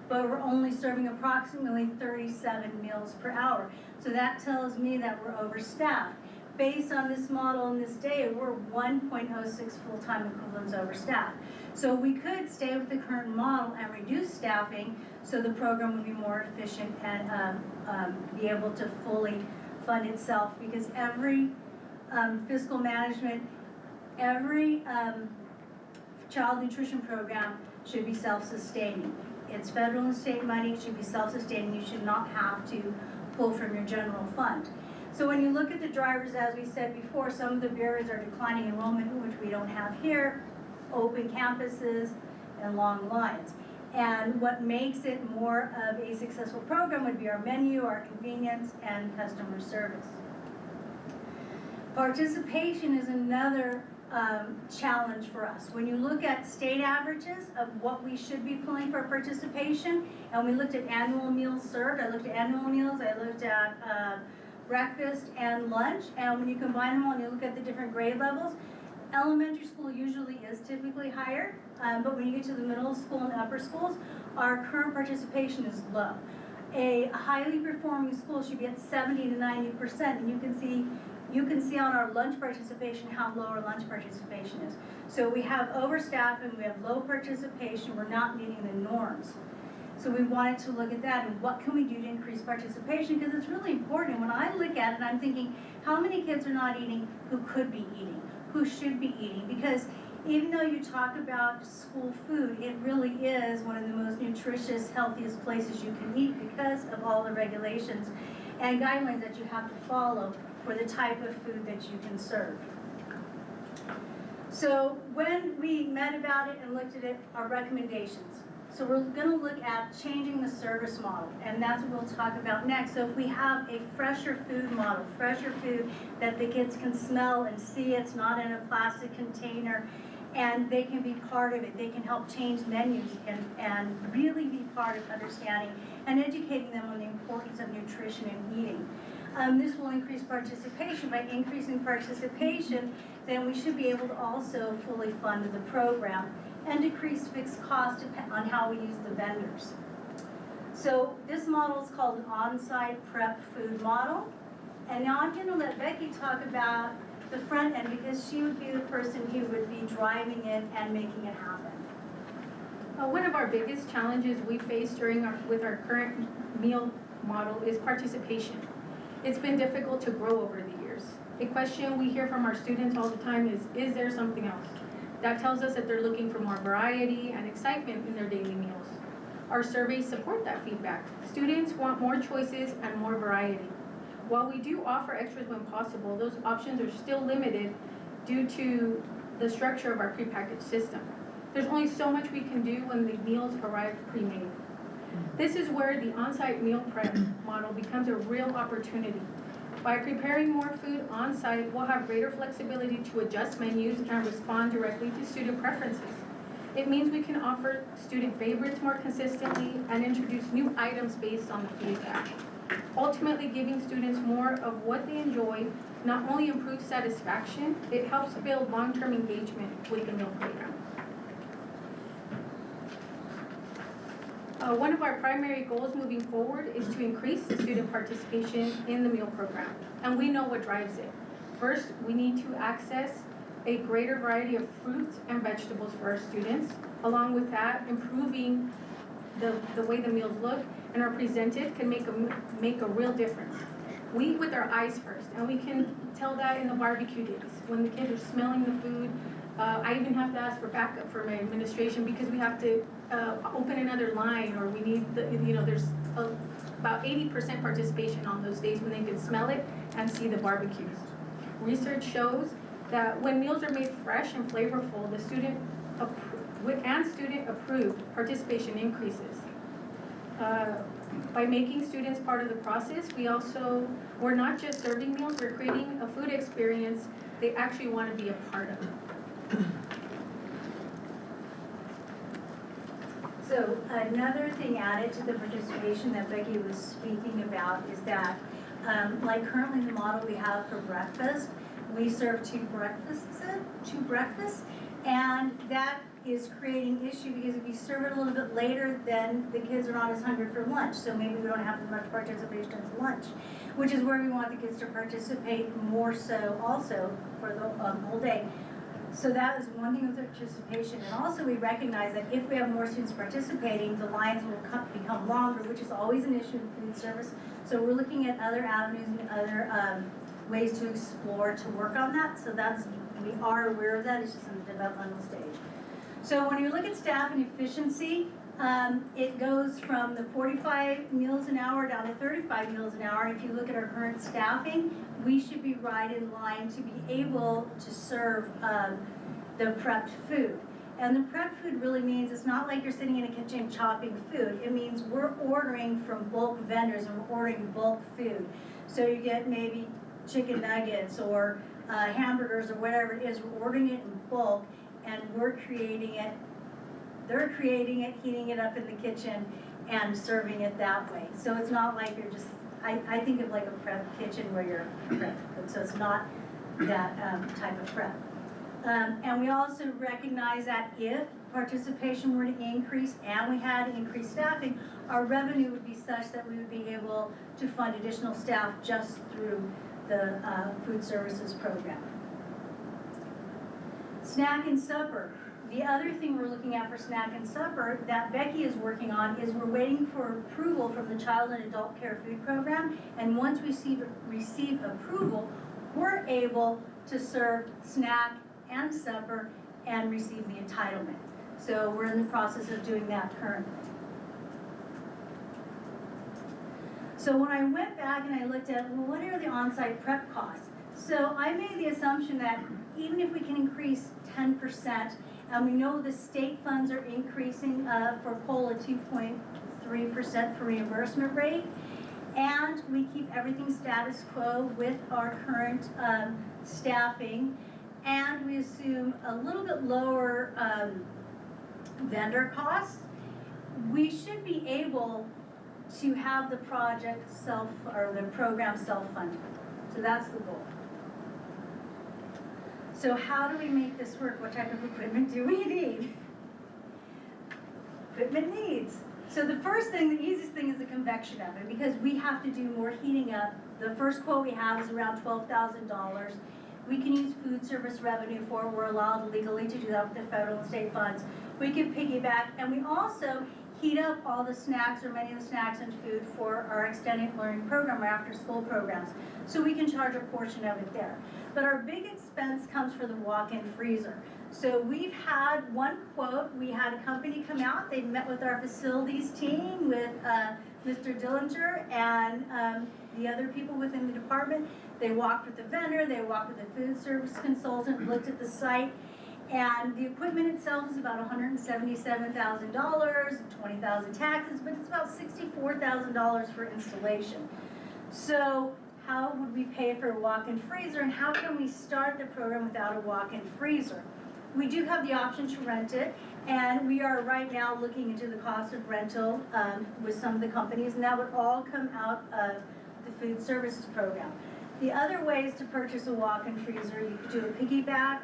but we're only serving approximately 37 meals per hour. So that tells me that we're overstaffed. Based on this model and this data, we're 1.06 full-time equivalents overstaffed. So we could stay with the current model and reduce staffing so the program would be more efficient and be able to fully fund itself, because every fiscal management, every child nutrition program should be self-sustaining. It's federal and state money, it should be self-sustaining. You should not have to pull from your general fund. So when you look at the drivers, as we said before, some of the barriers are declining enrollment, which we don't have here, open campuses, and long lines. And what makes it more of a successful program would be our menu, our convenience, and customer service. Participation is another challenge for us. When you look at state averages of what we should be pulling for participation, and we looked at annual meals served, I looked at annual meals, I looked at breakfast and lunch, and when you combine them all and you look at the different grade levels, elementary school usually is typically higher, but when you get to the middle school and upper schools, our current participation is low. A highly performing school should be at 70 to 90%, and you can see on our lunch participation how low our lunch participation is. So we have overstaffing, we have low participation, we're not meeting the norms. So we wanted to look at that and what can we do to increase participation, because it's really important. When I look at it, I'm thinking, how many kids are not eating who could be eating, who should be eating? Because even though you talk about school food, it really is one of the most nutritious, healthiest places you can eat because of all the regulations and guidelines that you have to follow for the type of food that you can serve. So when we met about it and looked at it, our recommendations. So we're going to look at changing the service model, and that's what we'll talk about next. So if we have a fresher food model, fresher food that the kids can smell and see, it's not in a plastic container, and they can be part of it. They can help change menus and really be part of understanding and educating them on the importance of nutrition and eating. This will increase participation. By increasing participation, then we should be able to also fully fund the program and decrease fixed costs on how we use the vendors. So this model is called an on-site prep food model. And now I'm going to let Becky talk about the front end because she would be the person who would be driving it and making it happen. One of our biggest challenges we face with our current meal model is participation. It's been difficult to grow over the years. A question we hear from our students all the time is there something else? That tells us that they're looking for more variety and excitement in their daily meals. Our surveys support that feedback. Students want more choices and more variety. While we do offer extras when possible, those options are still limited due to the structure of our prepackaged system. There's only so much we can do when the meals arrive pre-made. This is where the on-site meal prep model becomes a real opportunity. By preparing more food on-site, we'll have greater flexibility to adjust menus and respond directly to student preferences. It means we can offer student favorites more consistently and introduce new items based on the feedback. Ultimately, giving students more of what they enjoy not only improves satisfaction, it helps build long-term engagement with the meal program. One of our primary goals moving forward is to increase student participation in the meal program, and we know what drives it. First, we need to access a greater variety of fruits and vegetables for our students. Along with that, improving the way the meals look and are presented can make a real difference. We eat with our eyes first, and we can tell that in the barbecue days when the kids are smelling the food. I even have to ask for backup for my administration because we have to open another line, or we need there's about 80% participation on those days when they can smell it and see the barbecues. Research shows that when meals are made fresh and flavorful, the student approved participation increases. By making students part of the process, we're not just serving meals, we're creating a food experience they actually want to be a part of. So another thing added to the participation that Becky was speaking about is that, like currently the model we have for breakfast, we serve two breakfasts, and that is creating issue because if you serve it a little bit later, then the kids are not as hungry for lunch, so maybe we don't have as much participation as lunch, which is where we want the kids to participate more so also for the whole day. So that is one thing with participation, and also we recognize that if we have more students participating, the lines will become longer, which is always an issue in food service. So we're looking at other avenues and other ways to explore to work on that. So we are aware of that. It's just in the developmental stage. So when you look at staff and efficiency, it goes from the 45 meals an hour down to 35 meals an hour. And if you look at our current staffing, we should be right in line to be able to serve the prepped food. And the prepped food really means it's not like you're sitting in a kitchen chopping food. It means we're ordering from bulk vendors and we're ordering bulk food. So you get maybe chicken nuggets or hamburgers or whatever it is. We're ordering it in bulk and we're creating it. They're creating it, heating it up in the kitchen, and serving it that way. So it's not like you're just, I think of like a prep kitchen where you're prep, so it's not that type of prep. And we also recognize that if participation were to increase and we had increased staffing, our revenue would be such that we would be able to fund additional staff just through the food services program. Snack and supper. The other thing we're looking at for snack and supper that Becky is working on is we're waiting for approval from the Child and Adult Care Food Program, and once we receive approval, we're able to serve snack and supper and receive the entitlement. So we're in the process of doing that currently. So when I went back and I looked at, well, what are the on-site prep costs? So I made the assumption that even if we can increase 10%, and we know the state funds are increasing for COLA 2.3% for reimbursement rate, and we keep everything status quo with our current staffing, and we assume a little bit lower vendor costs, we should be able to have the project or the program self-funded. So that's the goal. So how do we make this work? What type of equipment do we need? Equipment needs. So the first thing, the easiest thing is the convection oven, because we have to do more heating up. The first quote we have is around $12,000. We can use food service revenue for it. We're allowed legally to do that with the federal and state funds. We can piggyback, and we also heat up all the snacks, or many of the snacks and food, for our extended learning program or after school programs. So we can charge a portion of it there. But our big expense comes for the walk-in freezer. So we've had one quote. We had a company come out. They met with our facilities team, with Mr. Dillinger and the other people within the department. They walked with the vendor, they walked with the food service consultant, looked at the site, and the equipment itself is about $177,000, 20,000 taxes, but it's about $64,000 for installation. So how would we pay for a walk-in freezer, and how can we start the program without a walk-in freezer? We do have the option to rent it, and we are right now looking into the cost of rental with some of the companies, and that would all come out of the food services program. The other ways to purchase a walk-in freezer, you could do a piggyback.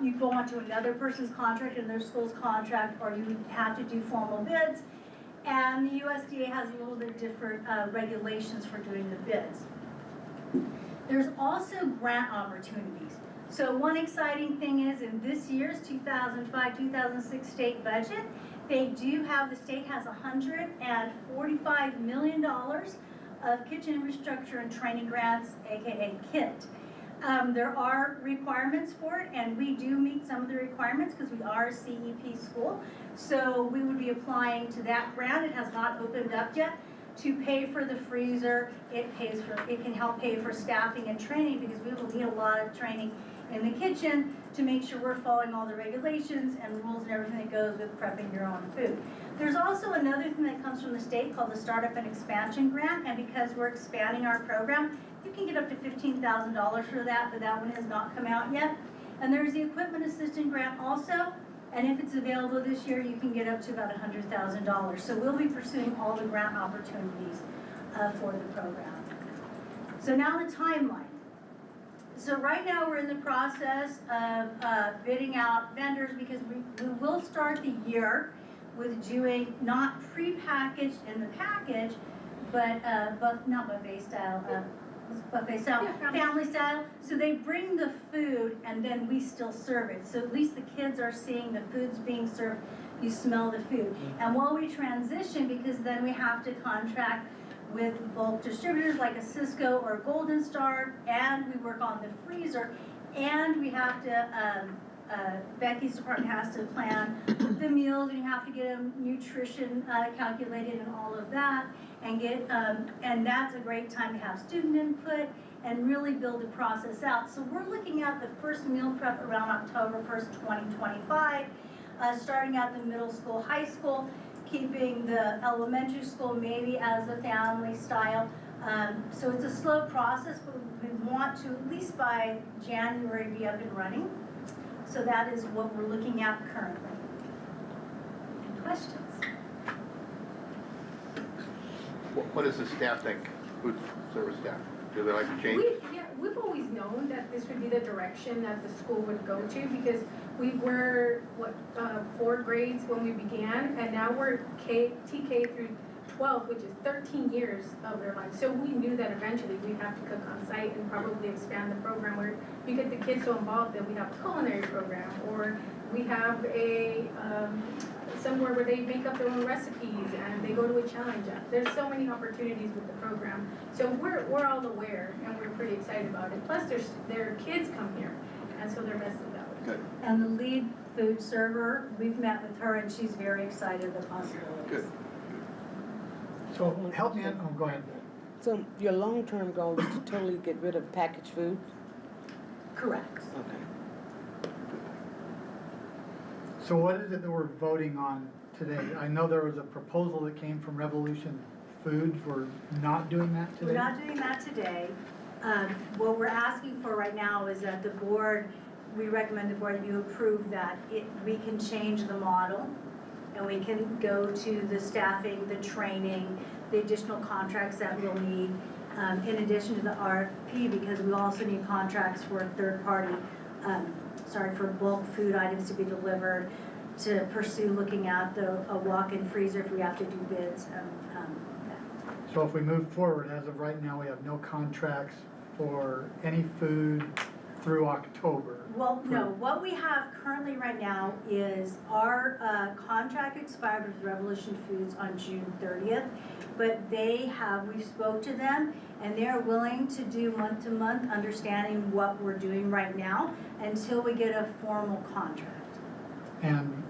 You go onto another person's contract and their school's contract, or you would have to do formal bids. And the USDA has a little bit different regulations for doing the bids. There's also grant opportunities. So one exciting thing is, in this year's 2005-2006 state budget, the state has $145 million of kitchen infrastructure and training grants, aka KIT. There are requirements for it, and we do meet some of the requirements because we are a CEP school. So we would be applying to that grant. It has not opened up yet to pay for the freezer. It can help pay for staffing and training, because we will need a lot of training in the kitchen to make sure we're following all the regulations and rules and everything that goes with prepping your own food. There's also another thing that comes from the state called the Startup and Expansion Grant, and because we're expanding our program, you can get up to $15,000 for that, but that one has not come out yet. And there's the Equipment Assistant Grant also, and if it's available this year, you can get up to about $100,000. So we'll be pursuing all the grant opportunities for the program. So now the timeline. So right now we're in the process of bidding out vendors, because we will start the year with doing not pre-packaged in the package, but not buffet style, family style. So they bring the food and then we still serve it. So at least the kids are seeing the food's being served, you smell the food. And while we transition, because then we have to contract with bulk distributors like a Cisco or a Golden Star, and we work on the freezer, and we have to, Becky's department has to plan the meals, and you have to get them nutrition calculated and all of that, and and that's a great time to have student input and really build the process out. So we're looking at the first meal prep around October 1st, 2025, starting at the middle school, high school, keeping the elementary school maybe as a family style. So it's a slow process, but we want to, at least by January, be up and running. So that is what we're looking at currently. Any questions? What does the staff think, food service staff? Do they like to change? We've always known that this would be the direction that the school would go to, because we were, 4 grades when we began, and now we're TK through 12, which is 13 years of their life. So we knew that eventually we'd have to cook on site and probably expand the program where we get the kids so involved that we have a culinary program, or we have a somewhere where they make up their own recipes and they go to a challenge. There's so many opportunities with the program. So we're all aware, and we're pretty excited about it. Plus their kids come here, and so they're messing about it. Good. And the lead food server, we've met with her, and she's very excited of the possibilities. Good. So help me out, go ahead. So your long-term goal is to totally get rid of packaged food? Correct. Okay. So what is it that we're voting on today? I know there was a proposal that came from Revolution Foods. We're not doing that today? We're not doing that today. What we're asking for right now is that the board, we recommend the board you approve that we can change the model, and we can go to the staffing, the training, the additional contracts that we'll need, in addition to the RFP, because we also need contracts for a third party, for bulk food items to be delivered, to pursue looking at a walk-in freezer if we have to do bids. So if we move forward, as of right now, we have no contracts for any food through October. Well, no, what we have currently right now is our contract expired with Revolution Foods on June 30th, but we spoke to them, and they're willing to do month to month, understanding what we're doing right now, until we get a formal contract. And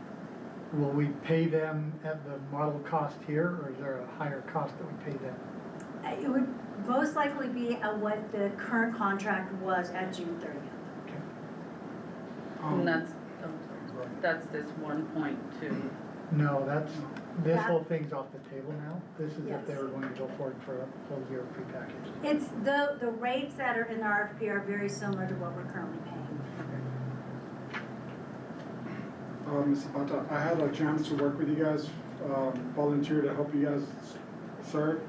will we pay them at the model cost here, or is there a higher cost that we pay them? It would most likely be at what the current contract was at June 30th. And that's this 1.2. No, this whole thing's off the table now. This is Yes. if they were going to go forward for a whole year prepackaged. It's the rates that are in the RFP are very similar to what we're currently paying. Ms. Zapata, I had a chance to work with you guys, volunteer to help you guys serve.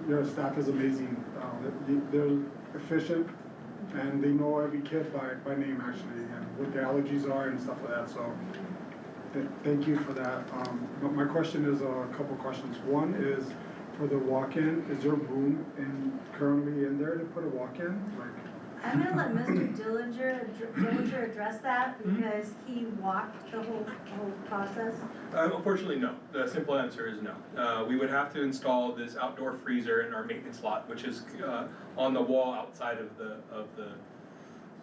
Your staff is amazing. They're efficient, and they know every kid by name actually, and what their allergies are and stuff like that. So thank you for that. But my question is a couple questions. One is for the walk-in. Is there room currently in there to put a walk-in? I'm gonna let Mr. Dillinger address that, because he walked the whole process. Unfortunately, no. The simple answer is no. We would have to install this outdoor freezer in our maintenance lot, which is on the wall outside of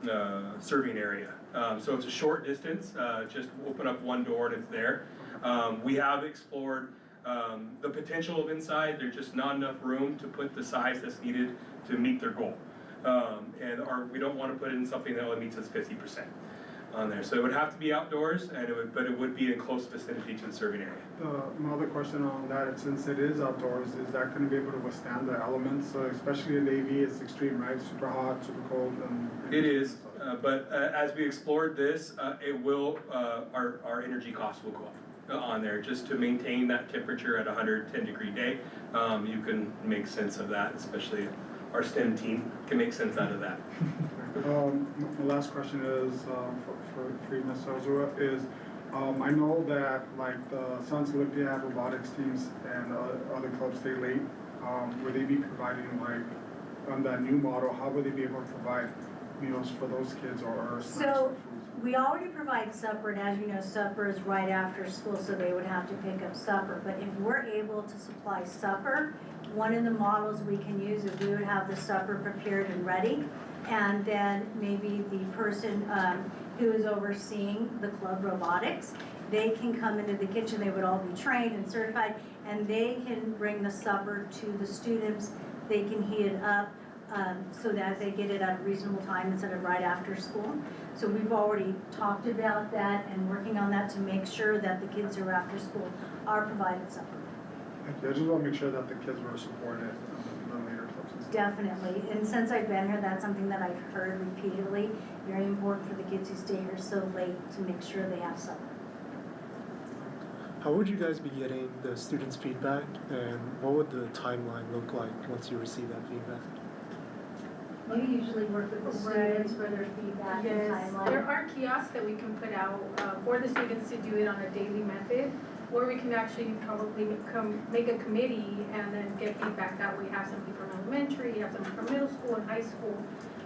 the serving area. So it's a short distance, just open up one door and it's there. We have explored the potential of inside. There's just not enough room to put the size that's needed to meet their goal. We don't want to put in something that only meets us 50% on there. So it would have to be outdoors, but it would be in close vicinity to the serving area. My other question on that, since it is outdoors, is that going to be able to withstand the elements? Especially in AV, it's extreme, right? Super hot, super cold. It is, but as we explored this, it will. Our energy costs will go up on there just to maintain that temperature at 110-degree day. You can make sense of that, especially our STEM team can make sense out of that. My last question is for Ms. Ozua is, I know that like the Sons Olympiad robotics teams and other clubs stay late. Would they be providing on that new model, how would they be able to provide meals for those kids or snacks or foods? We already provide supper, and as you know, supper is right after school, so they would have to pick up supper. But if we're able to supply supper, one of the models we can use is we would have the supper prepared and ready, and then maybe the person who is overseeing the club robotics, they can come into the kitchen, they would all be trained and certified, and they can bring the supper to the students. They can heat it up so that they get it at a reasonable time instead of right after school. So we've already talked about that and working on that to make sure that the kids who are after school are provided supper. Thank you. I just want to make sure that the kids were supported in the later clubs and stuff. Definitely, and since I've been here, that's something that I've heard repeatedly. Very important for the kids who stay here so late to make sure they have supper. How would you guys be getting the students' feedback, and what would the timeline look like once you receive that feedback? We usually work with the students for their feedback and Yes, timeline. there are kiosks that we can put out for the students to do it on a daily method, or we can actually probably make a committee and then get feedback that way. Have somebody from elementary, have somebody from middle school and high school,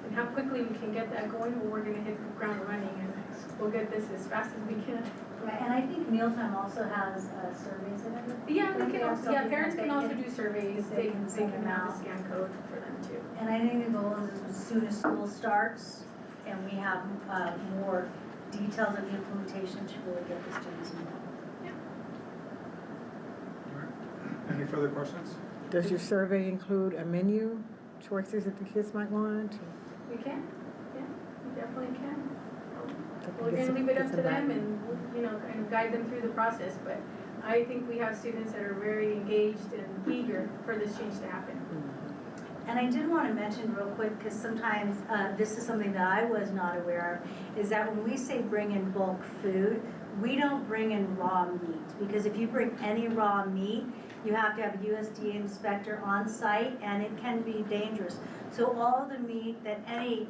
and how quickly we can get that going. We're going to hit the ground running, and we'll get this as fast as we can. Right, and I think Mealtime also has surveys in it. Yeah, they can have also, something parents that can they also do surveys. they They can can send them have out. a scan code for them too. And I think the goal is as soon as school starts and we have more details of the implementation to really get the students involved. Any further questions? Does your survey include a menu choices that the kids might want? We can, yeah, we definitely can. So We're get gonna some- leave it get up to some them buy-in. and, kind of guide them through the process, but I think we have students that are very engaged and eager for this change to happen. And I did want to mention real quick, because sometimes this is something that I was not aware of, is that when we say bring in bulk food, we don't bring in raw meat, because if you bring any raw meat, you have to have a USDA inspector on site, and it can be dangerous. So all the meat that any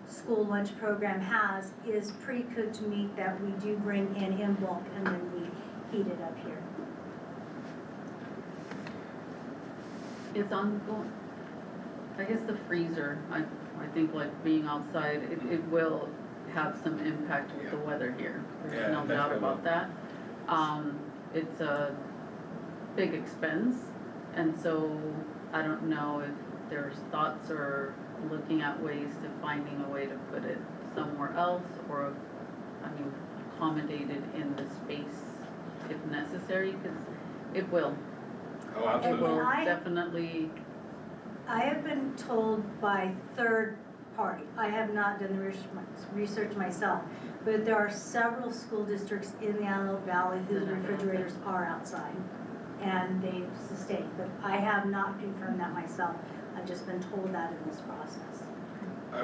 school lunch program has is pre-cooked meat that we do bring in bulk, and then we heat it up here. It's ongoing. I guess the freezer, I think like being outside, it will have some impact with the weather here. There's no doubt about that. It's a big expense, and so I don't know if there's thoughts or looking at ways to finding a way to put it somewhere else, or, accommodated in the space if necessary, because it will. Oh, It absolutely. will definitely. I have been told by third party, I have not done the research myself, but there are several school districts in the Antelope Valley whose refrigerators are outside, and they've sustained, but I have not confirmed that myself. I've just been told that in this process.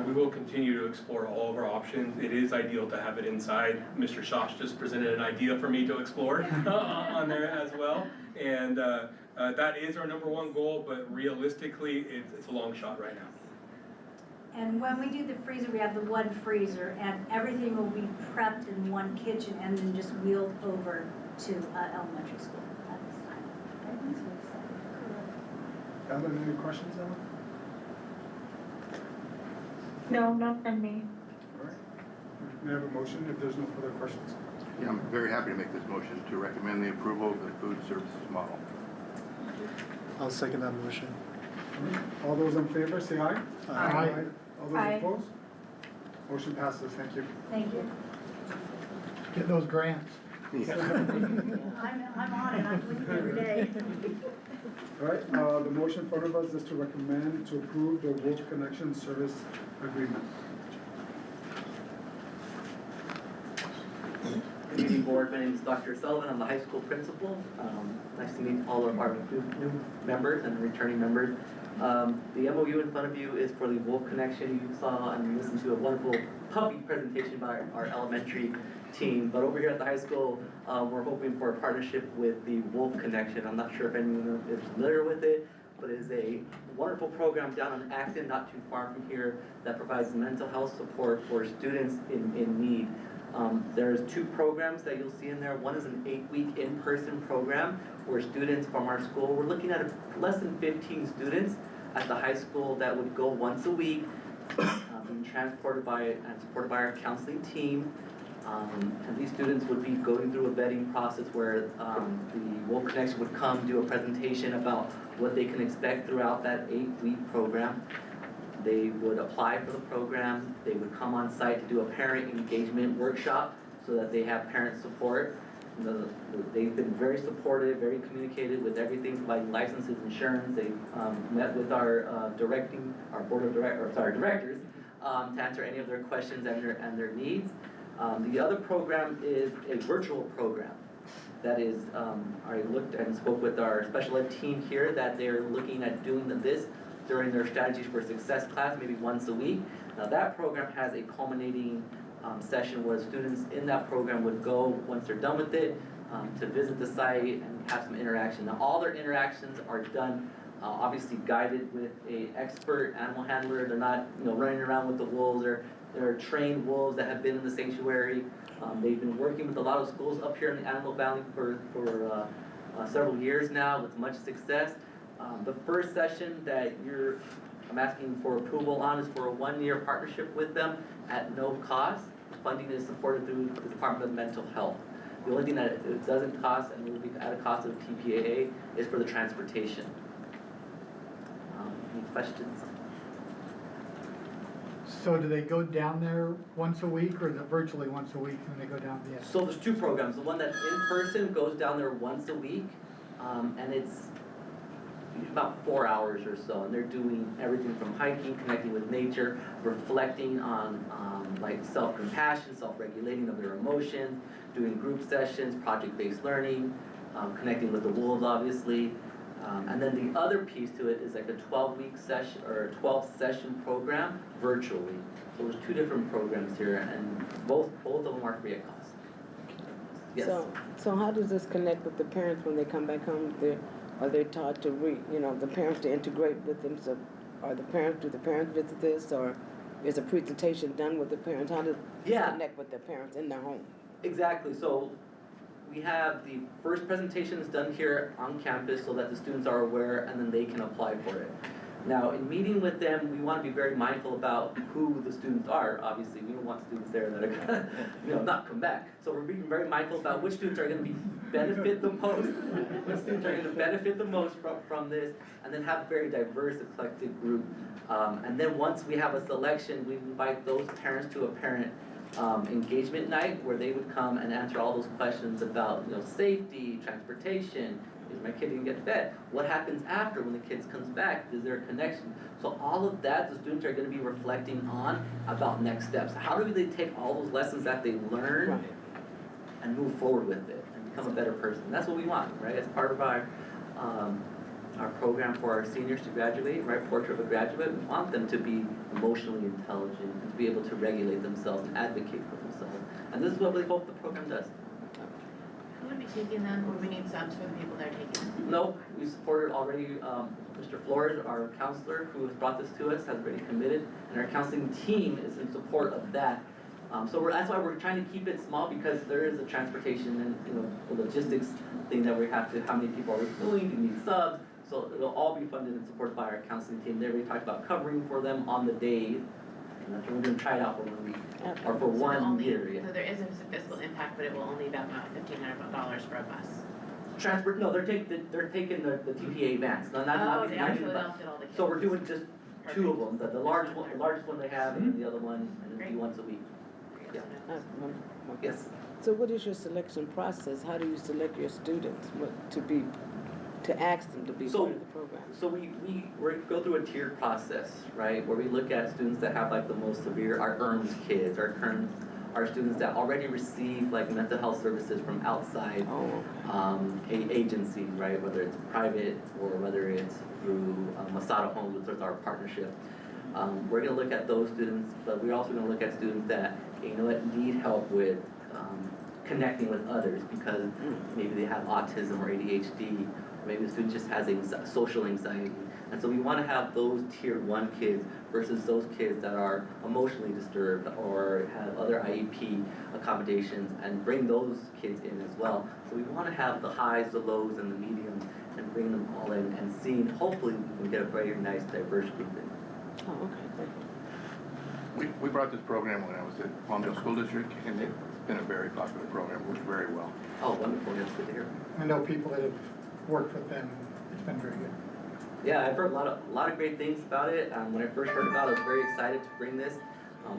We will continue to explore all of our options. It is ideal to have it inside. Mr. Shosh just presented an idea for me to explore on there as well. And that is our #1 goal, but realistically, it's a long shot right now. And when we do the freezer, we have the one freezer, and everything will be prepped in one kitchen and then just wheeled over to elementary school at this time. I'm so excited. Ellen, any questions, Ellen? No, not from me. All right. May I have a motion if there's no further questions? Yeah, I'm very happy to make this motion to recommend the approval of the food services model. I'll second that motion. All right. All those in favor, say aye. Aye. All those Aye. opposed? Motion passes, thank you. Thank you. Get those grants. Yeah. I'm on it, I'm looking every day. All right, the motion in front of us is to recommend to approve the Wolf Connection Service Agreement. Good evening, board. My name is Dr. Sullivan. I'm the high school principal. Nice to meet all of our new members and returning members. The MOU in front of you is for the Wolf Connection. You saw and listened to a wonderful puppy presentation by our elementary team. But over here at the high school, we're hoping for a partnership with the Wolf Connection. I'm not sure if anyone is familiar with it, but it is a wonderful program down in Acton, not too far from here, that provides mental health support for students in need. There's 2 programs that you'll see in there. One is an 8-week in-person program where students from our school, we're looking at less than 15 students at the high school that would go once a week, being transported by and supported by our counseling team. And these students would be going through a vetting process where the Wolf Connection would come do a presentation about what they can expect throughout that 8-week program. They would apply for the program. They would come on site to do a parent engagement workshop so that they have parent support. They've been very supportive, very communicative with everything, providing licenses, insurance. They met with our board of directors to answer any of their questions and their needs. The other program is a virtual program. That is, I looked and spoke with our special ed team here that they're looking at doing this during their Strategies for Success class, maybe once a week. Now that program has a culminating session where students in that program would go, once they're done with it, to visit the site and have some interaction. Now all their interactions are done obviously guided with an expert animal handler. They're not running around with the wolves. They're trained wolves that have been in the sanctuary. They've been working with a lot of schools up here in the Antelope Valley for several years now with much success. The first session that I'm asking for approval on is for a 1-year partnership with them at no cost. Funding is supported through the Department of Mental Health. The only thing that it doesn't cost and will be at a cost of TPAA is for the transportation. Any questions? So do they go down there once a week, or is it virtually once a week when they go down there? So there's 2 programs. The one that's in person goes down there once a week, and it's about 4 hours or so, and they're doing everything from hiking, connecting with nature, reflecting on like self-compassion, self-regulating of their emotions, doing group sessions, project-based learning, connecting with the wolves obviously, and then the other piece to it is like a 12-week session or a 12-session program virtually. So there's 2 different programs here, and both of them are free of cost. Yes. So how does this connect with the parents when they come back home? Are they taught to the parents to integrate with them? So do the parents visit this, or is a presentation done with the parents? How does this connect with the parents in their home? Exactly. So we have the first presentations done here on campus so that the students are aware and then they can apply for it. Now, in meeting with them, we want to be very mindful about who the students are. Obviously, we don't want students there that are gonna, not come back. So we're being very mindful about which students are going to benefit the most, which students are going to benefit the most from this, and then have a very diverse, eclectic group. And then once we have a selection, we invite those parents to a parent engagement night where they would come and answer all those questions about safety, transportation. Is my kid gonna get fed? What happens after when the kid comes back? Is there a connection? So all of that, the students are gonna be reflecting on about next steps. How do they take all those lessons that they learn and move forward with it and become a better person? That's what we want, right? As part of our program for our seniors to graduate, right? Portrait of a Graduate. We want them to be emotionally intelligent and to be able to regulate themselves and advocate for themselves. And this is what we hope the program does. Who would be taking them, or we need subs for the people that are taking them? No, we supported already, Mr. Flores, our counselor, who has brought this to us, has already committed, and our counseling team is in support of that. So that's why we're trying to keep it small, because there is a transportation and the logistics thing that we have to, how many people are we doing, we need subs, so it'll all be funded and supported by our counseling team. They already talked about covering for them on the day, and that's what we're gonna try it out for 1 week, or for 1 year, yeah. So there is a fiscal impact, but it will only be about $1,500 for a bus. Transport, no, they're taking the TPAA vans, not they even actually the don't bus. fit all the kids. So we're doing just 2 of them, the largest one they have, and then the other one, and then do once a week. Yeah. Yes. So what is your selection process? How do you select your students to ask them to be part of the program? So we go through a tiered process, right, where we look at students that have like the most severe, our ERMS kids, our students that already receive like mental health services from outside agencies, right, whether it's private or whether it's through Masada Homes, which is our partnership. We're going to look at those students, but we're also going to look at students that need help with connecting with others because maybe they have autism or ADHD, or maybe the student just has social anxiety. And so we want to have those tier 1 kids versus those kids that are emotionally disturbed or have other IEP accommodations, and bring those kids in as well. So we want to have the highs, the lows, and the mediums, and bring them all in and seeing, hopefully we can get a very nice diverse group in. Oh, okay, thank you. We brought this program when I was at Palmdale School District, and it's been a very popular program, worked very well. Oh, wonderful, that's good to hear. I know people that have worked with them, it's been very good. Yeah, I've heard a lot of great things about it. When I first heard about it, I was very excited to bring this.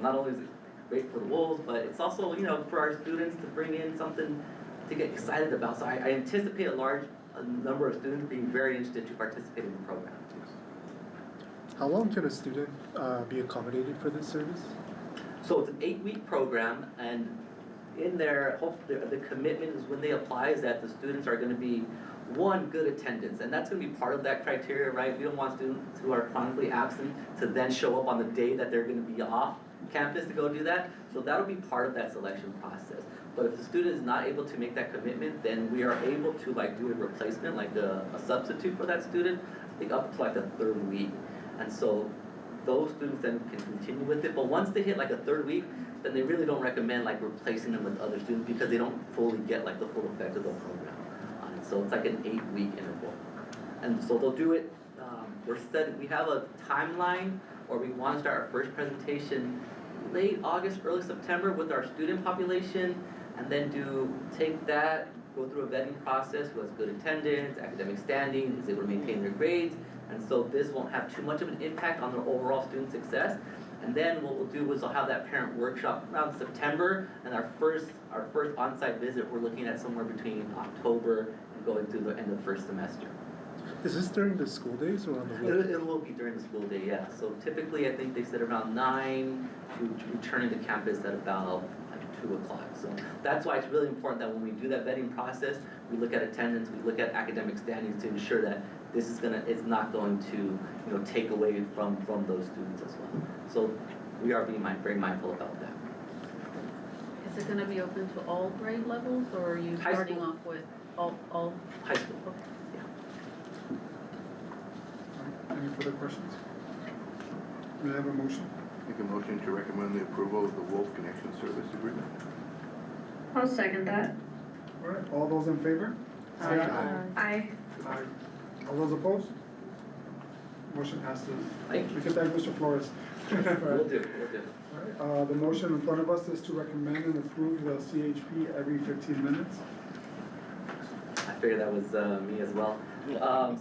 Not only is it great for the Wolves, but it's also, for our students to bring in something to get excited about. So I anticipate a number of students being very interested to participate in the program. How long can a student be accommodated for this service? So it's an 8-week program, and in there, hopefully the commitment is when they apply is that the students are going to be good attendance, and that's going to be part of that criteria, right? We don't want students who are chronically absent to then show up on the day that they're going to be off campus to go do that. So that'll be part of that selection process. But if the student is not able to make that commitment, then we are able to do a replacement, like a substitute for that student, I think up to the 3rd week. And so those students then can continue with it. But once they hit a 3rd week, then they really don't recommend replacing them with other students because they don't fully get the full effect of the program. So it's an 8-week interval. And so they'll do it, we have a timeline, or we want to start our first presentation late August, early September with our student population, and then take that, go through a vetting process who has good attendance, academic standing, is able to maintain their grades, and so this won't have too much of an impact on their overall student success. And then what we'll do is we'll have that parent workshop around September, and our first on-site visit, we're looking at somewhere between October and going through the end of 1st semester. Is this during the school days or on the weekends? It will be during the school day, yeah. So typically, I think they said around 9 to returning to campus at about 2 o'clock. So that's why it's really important that when we do that vetting process, we look at attendance, we look at academic standings to ensure that it's not going to take away from those students as well. So we are being very mindful about that. Is Is it gonna be open to all grade levels, or are you High starting school. off with all? High school. Any further questions? May I have a motion? Make a motion to recommend the approval of the Wolf Connection Service Agreement. I'll second that. All right, all those in favor? Aye. Aye. All those opposed? Motion passes. Thank you. We can thank Mr. Flores. Will do, will do. All right, the motion in front of us is to recommend and approve the CHP every 15 minutes. I figured that was me as well.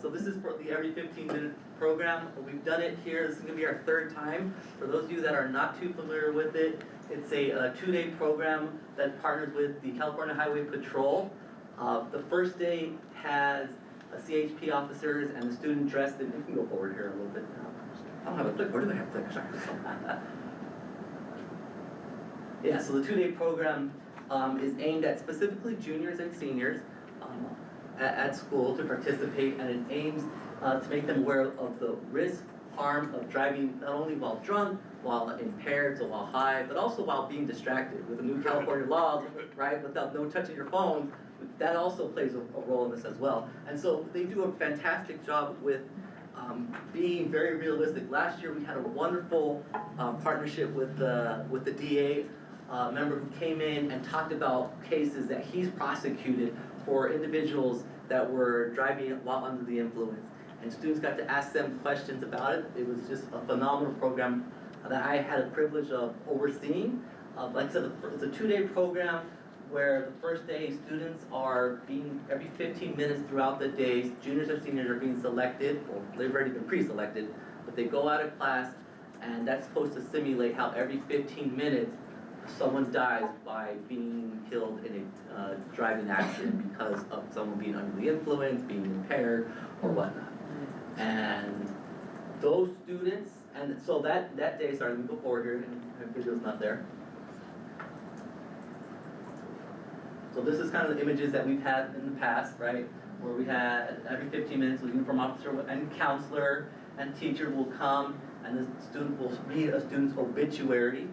So this is for the every 15-minute program. We've done it here. This is gonna be our third time. For those of you that are not too familiar with it, it's a 2-day program that partners with the California Highway Patrol. The first day has CHP officers and the student dressed in, you can go forward here a little bit. I don't have a clip. Where do they have clips? Yeah, so the 2-day program is aimed at specifically juniors and seniors at school to participate, and it aims to make them aware of the risk, harm of driving not only while drunk, while impaired, so while high, but also while being distracted. With the new California laws, right, without no touching your phone, that also plays a role in this as well. And so they do a fantastic job with being very realistic. Last year we had a wonderful partnership with the DA member who came in and talked about cases that he's prosecuted for individuals that were driving while under the influence. And students got to ask them questions about it. It was just a phenomenal program that I had the privilege of overseeing. Like I said, it's a 2-day program where the first day students are being, every 15 minutes throughout the days, juniors and seniors are being selected, or they've already been pre-selected, but they go out of class, and that's supposed to simulate how every 15 minutes someone dies by being killed in a driving accident because of someone being under the influence, being impaired, or whatnot. And those students, and so that day, sorry, let me go forward here, and the video's not there. So this is kind of the images that we've had in the past, right? Where we had every 15 minutes, a uniform officer and counselor and teacher will come, and the student will read a student's obituary,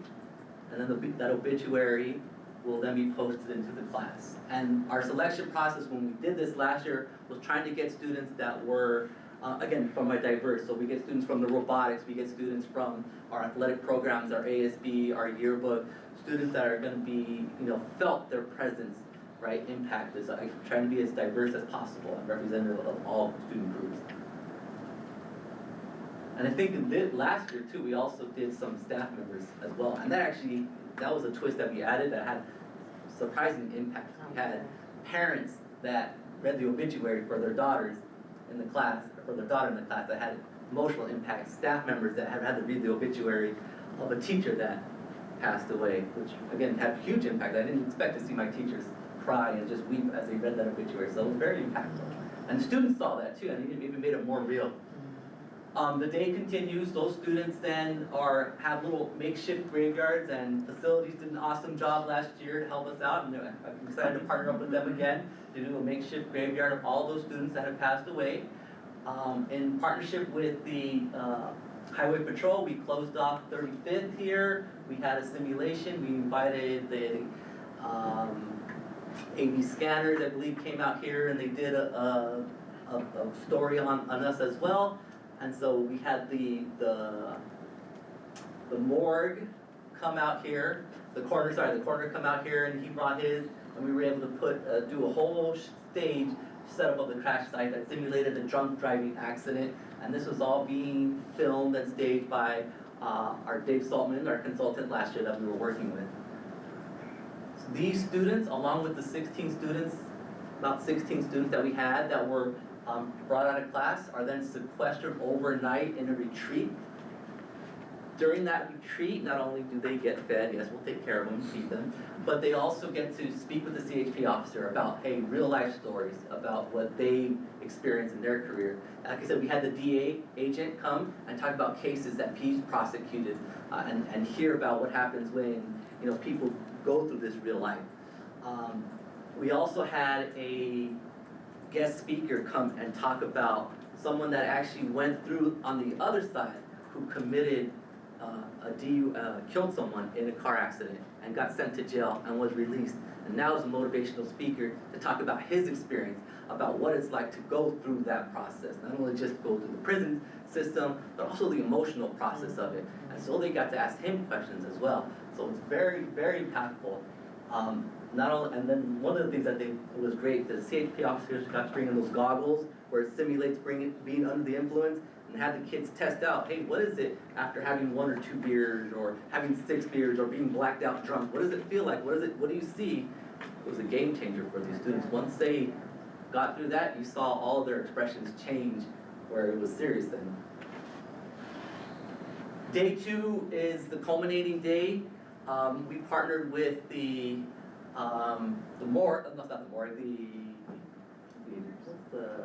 and then that obituary will then be posted into the class. And our selection process when we did this last year was trying to get students that were, again, from a diverse. So we get students from the robotics, we get students from our athletic programs, our ASB, our yearbook, students that are gonna be, felt their presence, right, impact is trying to be as diverse as possible and representative of all student groups. And I think last year too, we also did some staff members as well. And that was a twist that we added that had surprising impact. We had parents that read the obituary for their daughters in the class, or for their daughter in the class, that had emotional impact. Staff members that had to read the obituary of a teacher that passed away, which again had huge impact. I didn't expect to see my teachers cry and just weep as they read that obituary, so it was very impactful. And students saw that too, and it even made it more real. The day continues. Those students then have little makeshift graveyards, and facilities did an awesome job last year to help us out, and I'm excited to partner up with them again to do a makeshift graveyard of all those students that have passed away. In partnership with the Highway Patrol, we closed off 35th here. We had a simulation. We invited the AV scanners, I believe, came out here, and they did a story on us as well. And so we had the morgue come out here, the coroner come out here, and he brought his, and we were able to do a whole stage setup of the crash site that simulated a drunk driving accident. And this was all being filmed and staged by our Dave Saltman, our consultant last year that we were working with. So these students, along with the 16 students, about 16 students that we had that were brought out of class, are then sequestered overnight in a retreat. During that retreat, not only do they get fed, yes, we'll take care of them, feed them, but they also get to speak with the CHP officer about, hey, real life stories about what they experienced in their career. Like I said, we had the DA agent come and talk about cases that he's prosecuted and hear about what happens when people go through this real life. We also had a guest speaker come and talk about someone that actually went through on the other side who committed killed someone in a car accident and got sent to jail and was released. And now is a motivational speaker to talk about his experience, about what it's like to go through that process. Not only just go through the prison system, but also the emotional process of it. And so they got to ask him questions as well. So it's very, very impactful. Not only, and then one of the things that was great, the CHP officers got to bring in those goggles where it simulates being under the influence, and had the kids test out, hey, what is it after having 1 or 2 beers, or having 6 beers, or being blacked out drunk? What does it feel like? What do you see? It was a game changer for these students. Once they got through that, you saw all their expressions change where it was serious then. Day 2 is the culminating day. We partnered with the morgue, no, not the morgue, what's the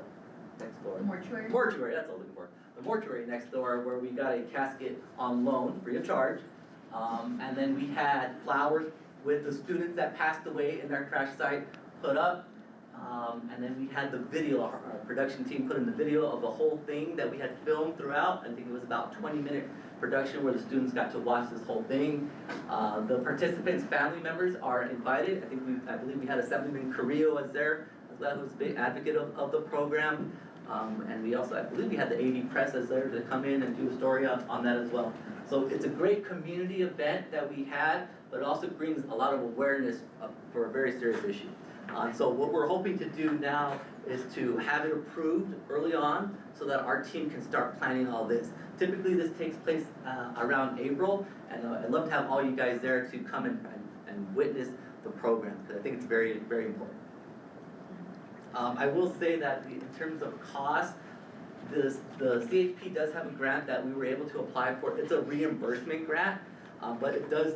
next door? Mortuary. Mortuary, that's what I'm looking for. The mortuary next door, where we got a casket on loan, free of charge. And then we had flowers with the students that passed away in their crash site put up. And then we had the video, our production team put in the video of the whole thing that we had filmed throughout. I think it was about 20-minute production where the students got to watch this whole thing. The participants' family members are invited. I believe we had Assemblyman Carrillo as there, as well, who's a big advocate of the program. And we also, I believe we had the AD Press as there to come in and do a story on that as well. So it's a great community event that we had, but it also brings a lot of awareness for a very serious issue. So what we're hoping to do now is to have it approved early on so that our team can start planning all this. Typically this takes place around April, and I'd love to have all you guys there to come and witness the program, because I think it's very, very important. I will say that in terms of cost, the CHP does have a grant that we were able to apply for. It's a reimbursement grant, but it does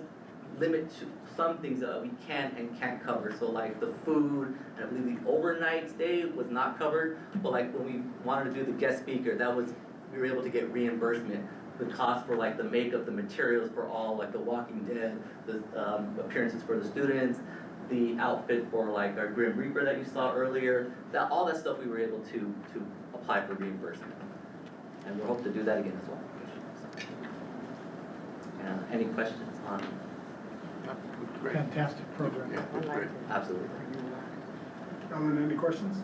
limit to some things that we can and can't cover. So like the food, and I believe the overnight stay was not covered, but like when we wanted to do the guest speaker, we were able to get reimbursement. The cost for like the makeup, the materials for all, like the Walking Dead, the appearances for the students, the outfit for like our Grim Reaper that you saw earlier, all that stuff we were able to apply for reimbursement. And we're hoping to do that again as well. Any questions on? Great. Fantastic program. Yeah, that's great. Absolutely. Ellen, any questions?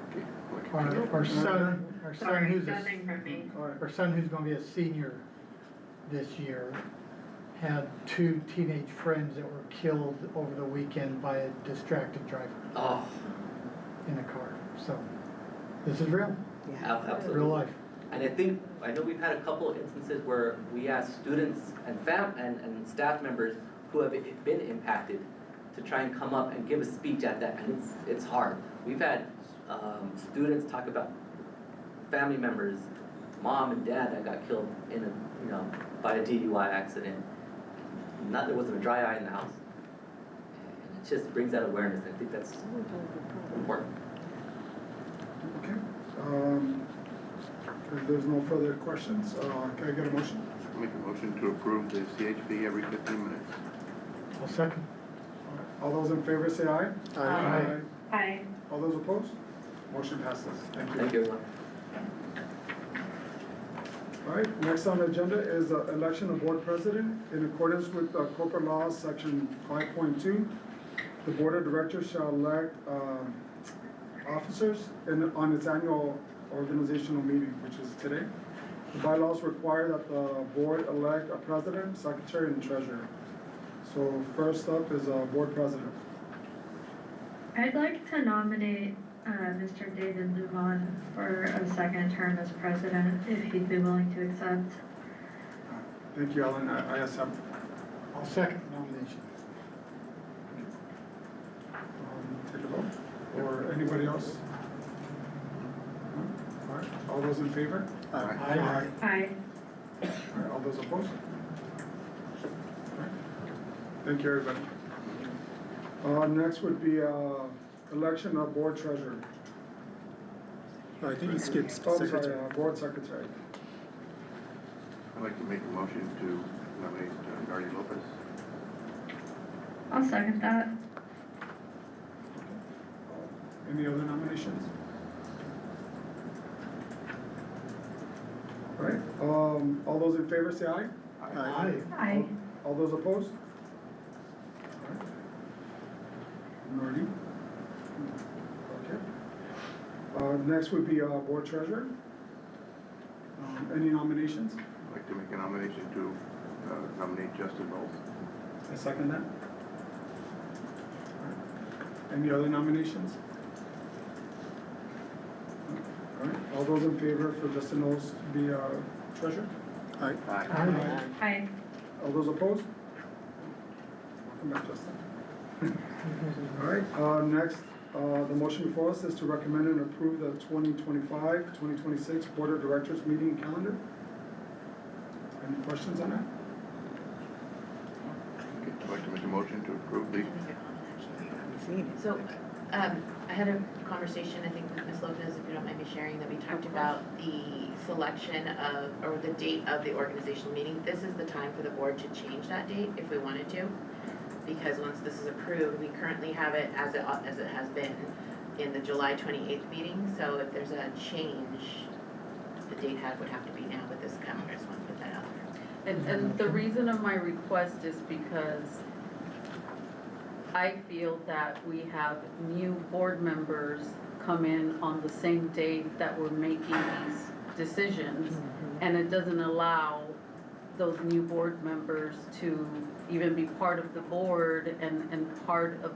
Okay. Our son who's Nothing from me. our son who's gonna be a senior this year had 2 teenage friends that were killed over the weekend by a distracted driver Oh, in a car. So this is real, absolutely. real life. And I know we've had a couple of instances where we asked students and staff members who have been impacted to try and come up and give a speech at that, and it's hard. We've had students talk about family members, mom and dad that got killed by a DUI accident. There wasn't a dry eye in the house. And it just brings that awareness. I think that's important. Okay. If there's no further questions, can I get a motion? I'll make a motion to approve the CHP every 15 minutes. I'll second. All those in favor say aye. Aye. Aye. All those opposed? Motion passes. Thank you. Thank you, everyone. All right, next on the agenda is election of board president. In accordance with corporate law, section 5.2, the board of directors shall elect officers on its annual organizational meeting, which is today. The bylaws require that the board elect a president, secretary, and treasurer. So first up is board president. I'd like to nominate Mr. David Lujan for a second term as president, if he'd be willing to accept. Thank you, Ellen. I accept. I'll second the nomination. Take a vote. Or anybody else? No? All right, all those in favor? Aye. Aye. Aye. All right, all those opposed? All right. Thank you, everybody. Next would be election of board treasurer. I think you skipped Oh, sorry, secretary. board secretary. I'd like to make a motion to nominate Nardi Lopez. I'll second that. Any other nominations? All those in favor say aye. Aye. Aye. All those opposed? Minority? Okay. Next would be board treasurer. Any nominations? I'd like to make a nomination to nominate Justin Rolls. I second that. Any other nominations? All right, all those in favor for Justin Knowles to be treasurer? Aye. Aye. Aye. All those opposed? Welcome back, Justin. All right, next, the motion before us is to recommend and approve the 2025-2026 Board of Directors meeting calendar. Any questions on that? I'd like to make a motion to approve the. So, I had a conversation, I think with Ms. Lopez, if you don't mind me sharing, that we talked about the selection of, or the date of the organizational meeting. This is the time for the board to change that date if we wanted to. Because once this is approved, we currently have it as it has been in the July 28th meeting. So if there's a change, the date would have to be now with this calendar. I just want to put that out there. And the reason of my request is because I feel that we have new board members come in on the same day that we're making these decisions, and it doesn't allow those new board members to even be part of the board and part of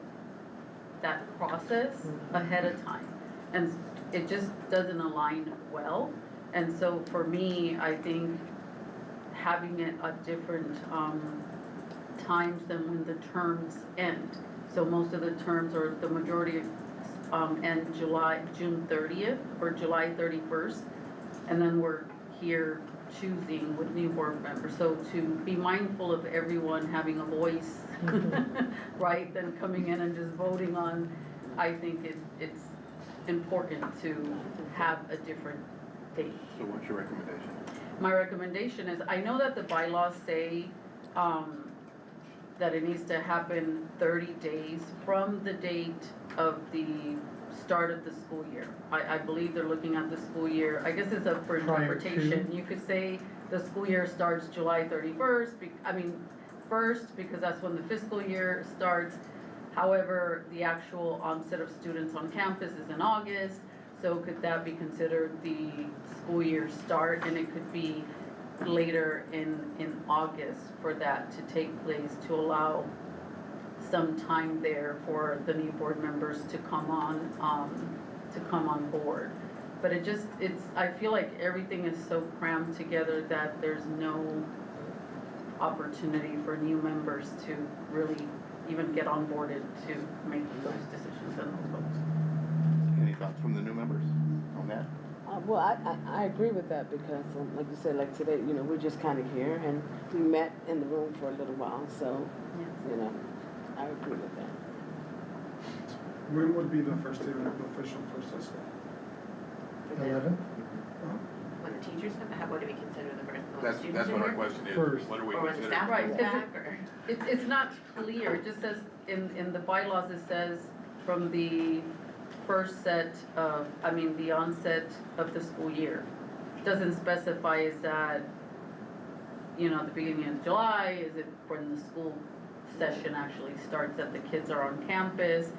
that process ahead of time. And it just doesn't align well. And so for me, I think having it at different times than when the terms end. So most of the terms, or the majority end June 30th or July 31st. And then we're here choosing with new board members. So to be mindful of everyone having a voice, right, than coming in and just voting on, I think it's important to have a different date. So what's your recommendation? My recommendation is, I know that the bylaws say that it needs to happen 30 days from the date of the start of the school year. I believe they're looking at the school year, I guess it's up for interpretation. You could say the school year starts July 31st, first, because that's when the fiscal year starts. However, the actual onset of students on campus is in August, so could that be considered the school year start? And it could be later in August for that to take place, to allow some time there for the new board members to come on board. But I feel like everything is so crammed together that there's no opportunity for new members to really even get onboarded to make those decisions and those votes. Any thoughts from the new members on that? Well, I agree with that because, like you said, like today, we're just kind of here and we met in the room for a little while, so, I agree with that. When would be the first day of the official first day? 11? When the teachers come, what do we consider the first? When the students That's are what our here? question is. First. What do we Or when the consider? staff Right, comes 'cause back, or? It's not clear, it just says, in the bylaws, it says from the first set of, the onset of the school year. Doesn't specify, is that, the beginning of July, is it when the school session actually starts, that the kids are on campus,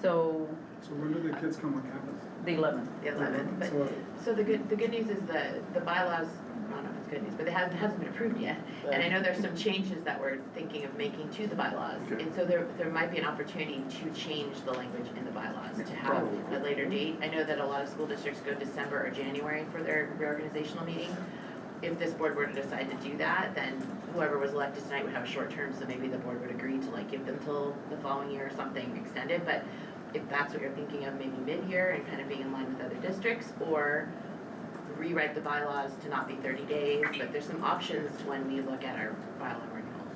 so. So when do the kids come on campus? The 11th. The 11th, but, so the good news is the bylaws, I don't know if it's good news, but it hasn't been approved yet. And I know there's some changes that we're thinking of making to the bylaws. Okay. And so there might be an opportunity to change the language in the bylaws, to have a later date. I know that a lot of school districts go December or January for their reorganizational meeting. If this board were to decide to do that, then whoever was elected tonight would have a short term, so maybe the board would agree to give them till the following year or something extended. But if that's what you're thinking of, maybe mid-year and kind of being in line with other districts, or rewrite the bylaws to not be 30 days, but there's some options when we look at our bylaw renewal.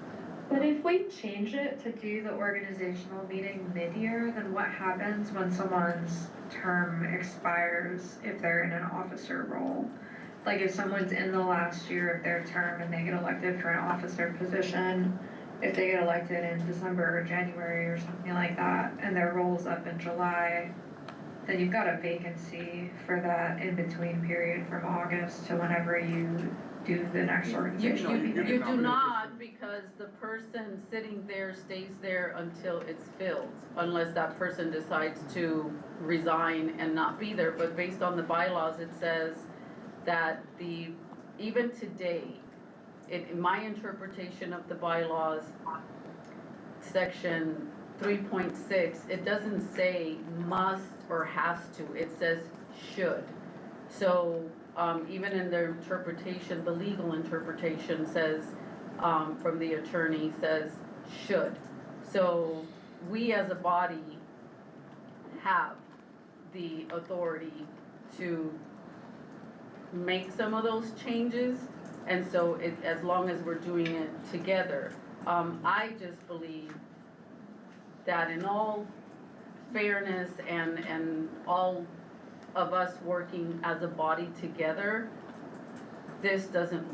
But if we change it to do the organizational meeting mid-year, then what happens when someone's term expires if they're in an officer role? Like if someone's in the last year of their term and they get elected for an officer position, if they get elected in December or January or something like that, and their role's up in July, that you've got a vacancy for that in-between period from August to whenever you do the next organizational meeting. You do not, because the person sitting there stays there until it's filled, unless that person decides to resign and not be there. But based on the bylaws, it says that even today, in my interpretation of the bylaws, section 3.6, it doesn't say must or has to, it says should. So even in their interpretation, the legal interpretation says, from the attorney says should. So we as a body have the authority to make some of those changes, and so as long as we're doing it together. I just believe that in all fairness and all of us working as a body together, this doesn't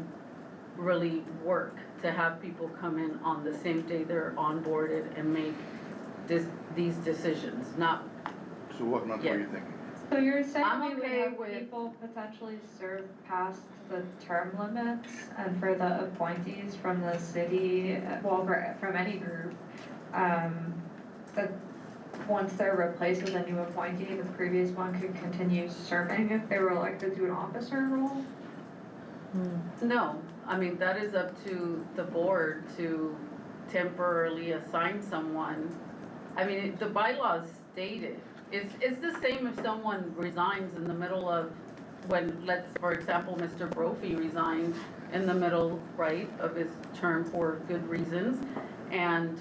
really work to have people come in on the same day they're onboarded and make these decisions, not. So what month were you thinking? So you're saying I'm we would okay have with- people potentially serve past the term limits, and for the appointees from the city, well, from any group, that once they're replaced with a new appointee, the previous one could continue serving if they were elected to an officer role? No, I mean, that is up to the board to temporarily assign someone. I mean, the bylaws stated, it's the same if someone resigns in the middle of when, for example, Mr. Brophy resigned in the middle, right, of his term for good reasons. And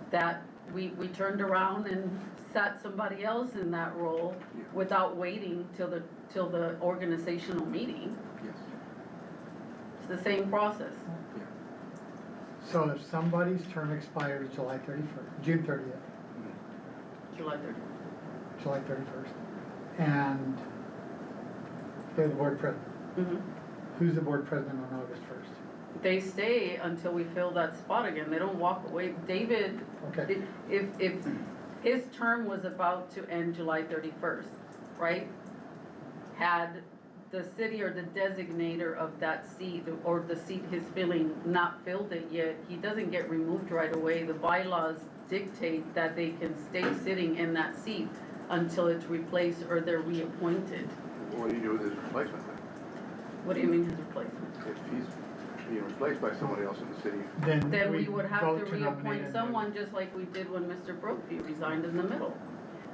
that we turned around and sat somebody else in that role without waiting till the organizational meeting. Yes. It's the same process. So if somebody's term expires July 31st, June 30th, July 30th. July 31st, and they're the board president, Mm-hmm. who's the board president on August 1st? They stay until we fill that spot again. They don't walk away. David, Okay. if his term was about to end July 31st, right? Had the city or the designator of that seat or the seat he's filling not filled it yet, he doesn't get removed right away. The bylaws dictate that they can stay sitting in that seat until it's replaced or they're reappointed. What do you do with his replacement then? What do you mean his replacement? If he's being replaced by somebody else in the city? Then we would have vote to nominate reappoint a someone just like we did when Mr. Brophy resigned in the middle.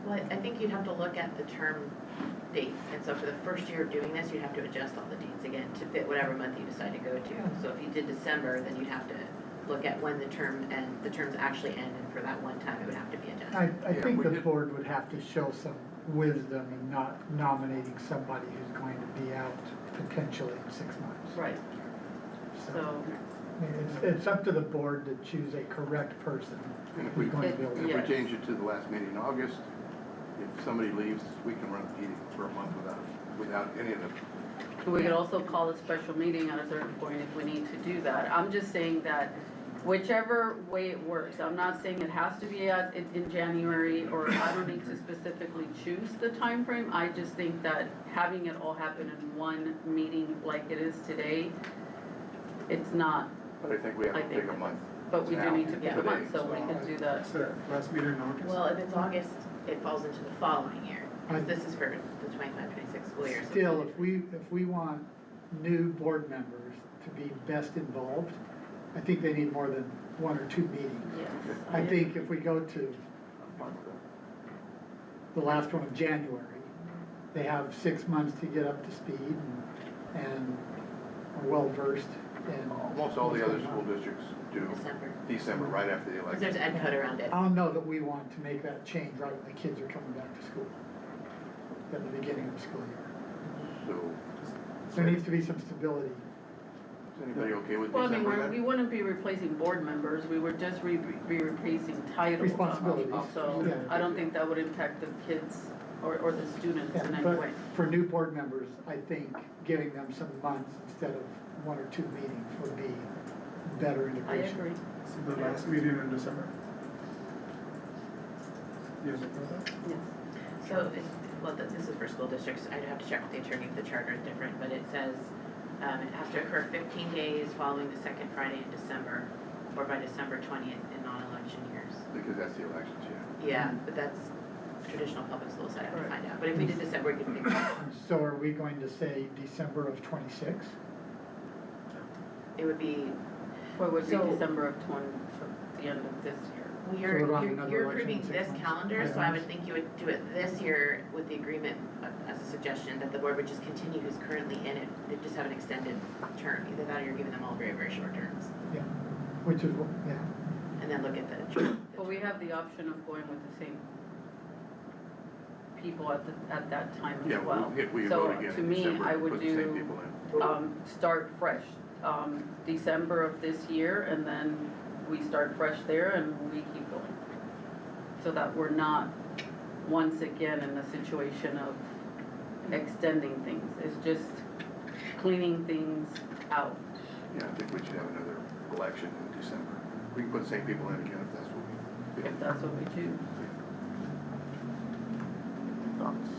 Well, I think you'd have to look at the term dates, and so for the first year of doing this, you'd have to adjust all the dates again to fit whatever month you decide to go to. So if you did December, then you'd have to look at when the terms actually end, and for that one time, it would have to be adjusted. I think the board would have to show some wisdom in not nominating somebody who's going to be out potentially in 6 months. Right. So, I mean, it's up to the board to choose a correct person And if who's going to be able to. If we change it to the last meeting in August, if somebody leaves, we can run the meeting for a month without any of them. we could also call a special meeting at a certain point if we need to do that. I'm just saying that whichever way it works, I'm not saying it has to be in January, or I don't need to specifically choose the time frame. I just think that having it all happen in one meeting like it is today, it's not. But I think we have to pick a month. But we do need to pick a Today, month, so we can do that. So last meeting in August? Well, if it's August, it falls into the following year, because this is for the 25-26 school year. So Still, if we want new board members to be best involved, I think they need more than 1 or 2 meetings. Yes. I think if we go to the last one of January, they have 6 months to get up to speed and are well-versed in. Almost all the other school districts do December, right after the because election. there's ed code around it. I don't know that we want to make that change right when the kids are coming back to school, at the beginning of the school year. So, There needs to be some stability. is anybody okay with Well, I mean, December then? we wouldn't be replacing board members, we would just be replacing titles. Responsibilities. So Yeah. I don't think that would impact the kids or the students Yeah, in any but way. for new board members, I think giving them some months instead of 1 or 2 meetings would be better I integration. agree. So the last meeting in December? You guys okay with that? Yes. So, this is for school districts, I'd have to check with the attorney if the charter is different, but it says, it has to occur 15 days following the second Friday in December, or by December 20th in non-election years. Because that's the elections, yeah. Yeah, but that's traditional public schools, I have to find out, but if we did December, we could pick that. So are we going to say December of '26? It would be, Or would be So- December of the end of this year. well, So we're on you're another election approving in 6 this months. calendar, so I Yeah. would think you would do it this year with the agreement as a suggestion that the board would just continue who's currently in it, they just have an extended term, either that or you're giving them all very, very short terms, Yeah, which is, yeah. and then look at the. But we have the option of going with the same people at that time Yeah, as well. we So vote again to in me, December, I would put the same do, people in. start fresh, December of this year, and then we start fresh there and we keep going. So that we're not once again in the situation of extending things, it's just cleaning things out. Yeah, I think we should have another election in December. We can put the same people in again if that's what we feel. If that's what we choose. Thoughts?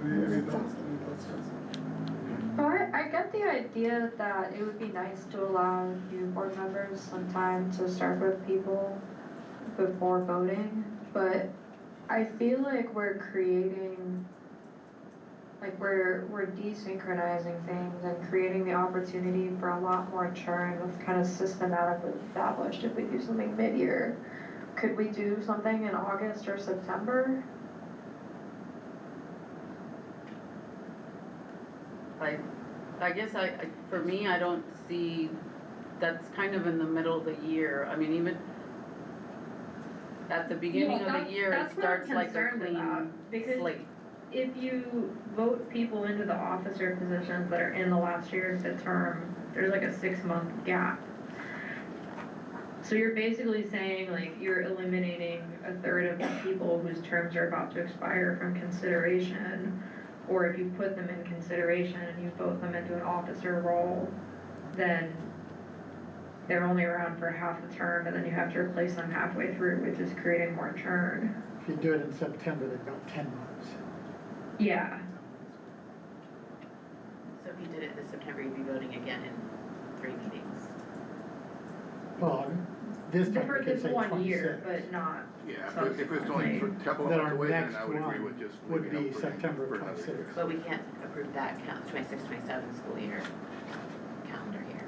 Any thoughts, guys? Well, I get the idea that it would be nice to allow new board members some time to start with people before voting, but I feel like we're creating, like we're desynchronizing things and creating the opportunity for a lot more churn that's kind of systematically established if we do something mid-year. Could we do something in August or September? I guess for me, I don't see, that's kind of in the middle of the year. I mean, even at the beginning of the year, it starts like a clean slate. If you vote people into the officer positions that are in the last year of the term, there's like a 6-month gap. So you're basically saying like you're eliminating a third of the people whose terms are about to expire from consideration. Or if you put them in consideration and you vote them into an officer role, then they're only around for half the term and then you have to replace them halfway through, which is creating more churn. If you do it in September, they've got 10 months. Yeah. So if you did it this September, you'd be voting again in 3 meetings. Well, this time For we could this say 1 year, 26. but not. Yeah, if it's only a couple Then months our away, then next I would agree one with just would leaving be it for September for another 26th. year. But we can't approve that 26, 27 school year calendar here.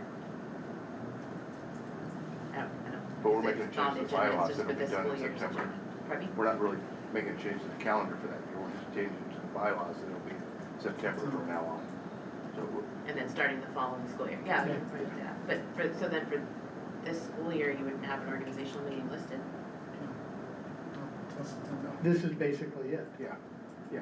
I don't. But we're making a It's on change to the the agenda, bylaws it's just that'll for be this done in school year's September. agenda. Pardon me? We're not really making a change to the calendar for that year, we're just changing to the bylaws that'll be September from now on. So And then starting the following school year, yeah, we can approve that, but so then for this school year, you wouldn't have an organizational meeting listed? This is basically it yeah,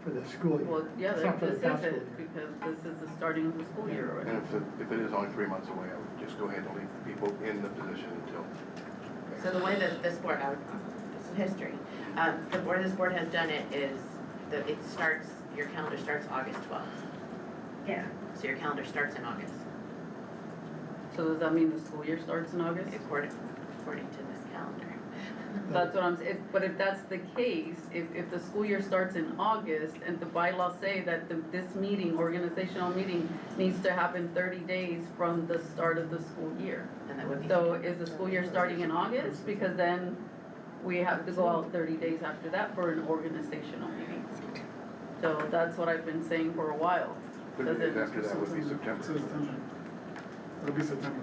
for the school year. Well, yeah, It's not for the this is past it, school year. because this is the starting of the school year already. and if it is only 3 months away, I would just go ahead and leave the people in the position until. So the way that this board, this is history, the way this board has done it is that it starts, your calendar starts August 12th. Yeah. So your calendar starts in August, So does that mean the school year starts in August? according to this calendar. That's what I'm saying, but if that's the case, if the school year starts in August and the bylaws say that this meeting, organizational meeting, needs to happen 30 days from the start of the school year. And that would be. So is the school year starting in August? Because then we have to go out 30 days after that for an organizational meeting. So that's what I've been saying for a while. 30 days Does it- after that would be September. September. It'll be September.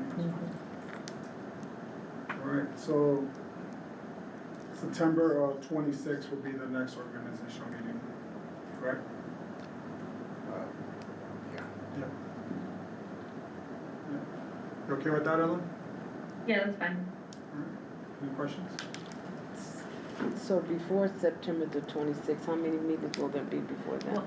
All right, so September 26th will be the next organizational meeting, correct? Yeah. Yeah. You okay with that, Ellen? Yeah, that's fine. All right. Any questions? So before September the 26th, how many meetings will there be before that? Well,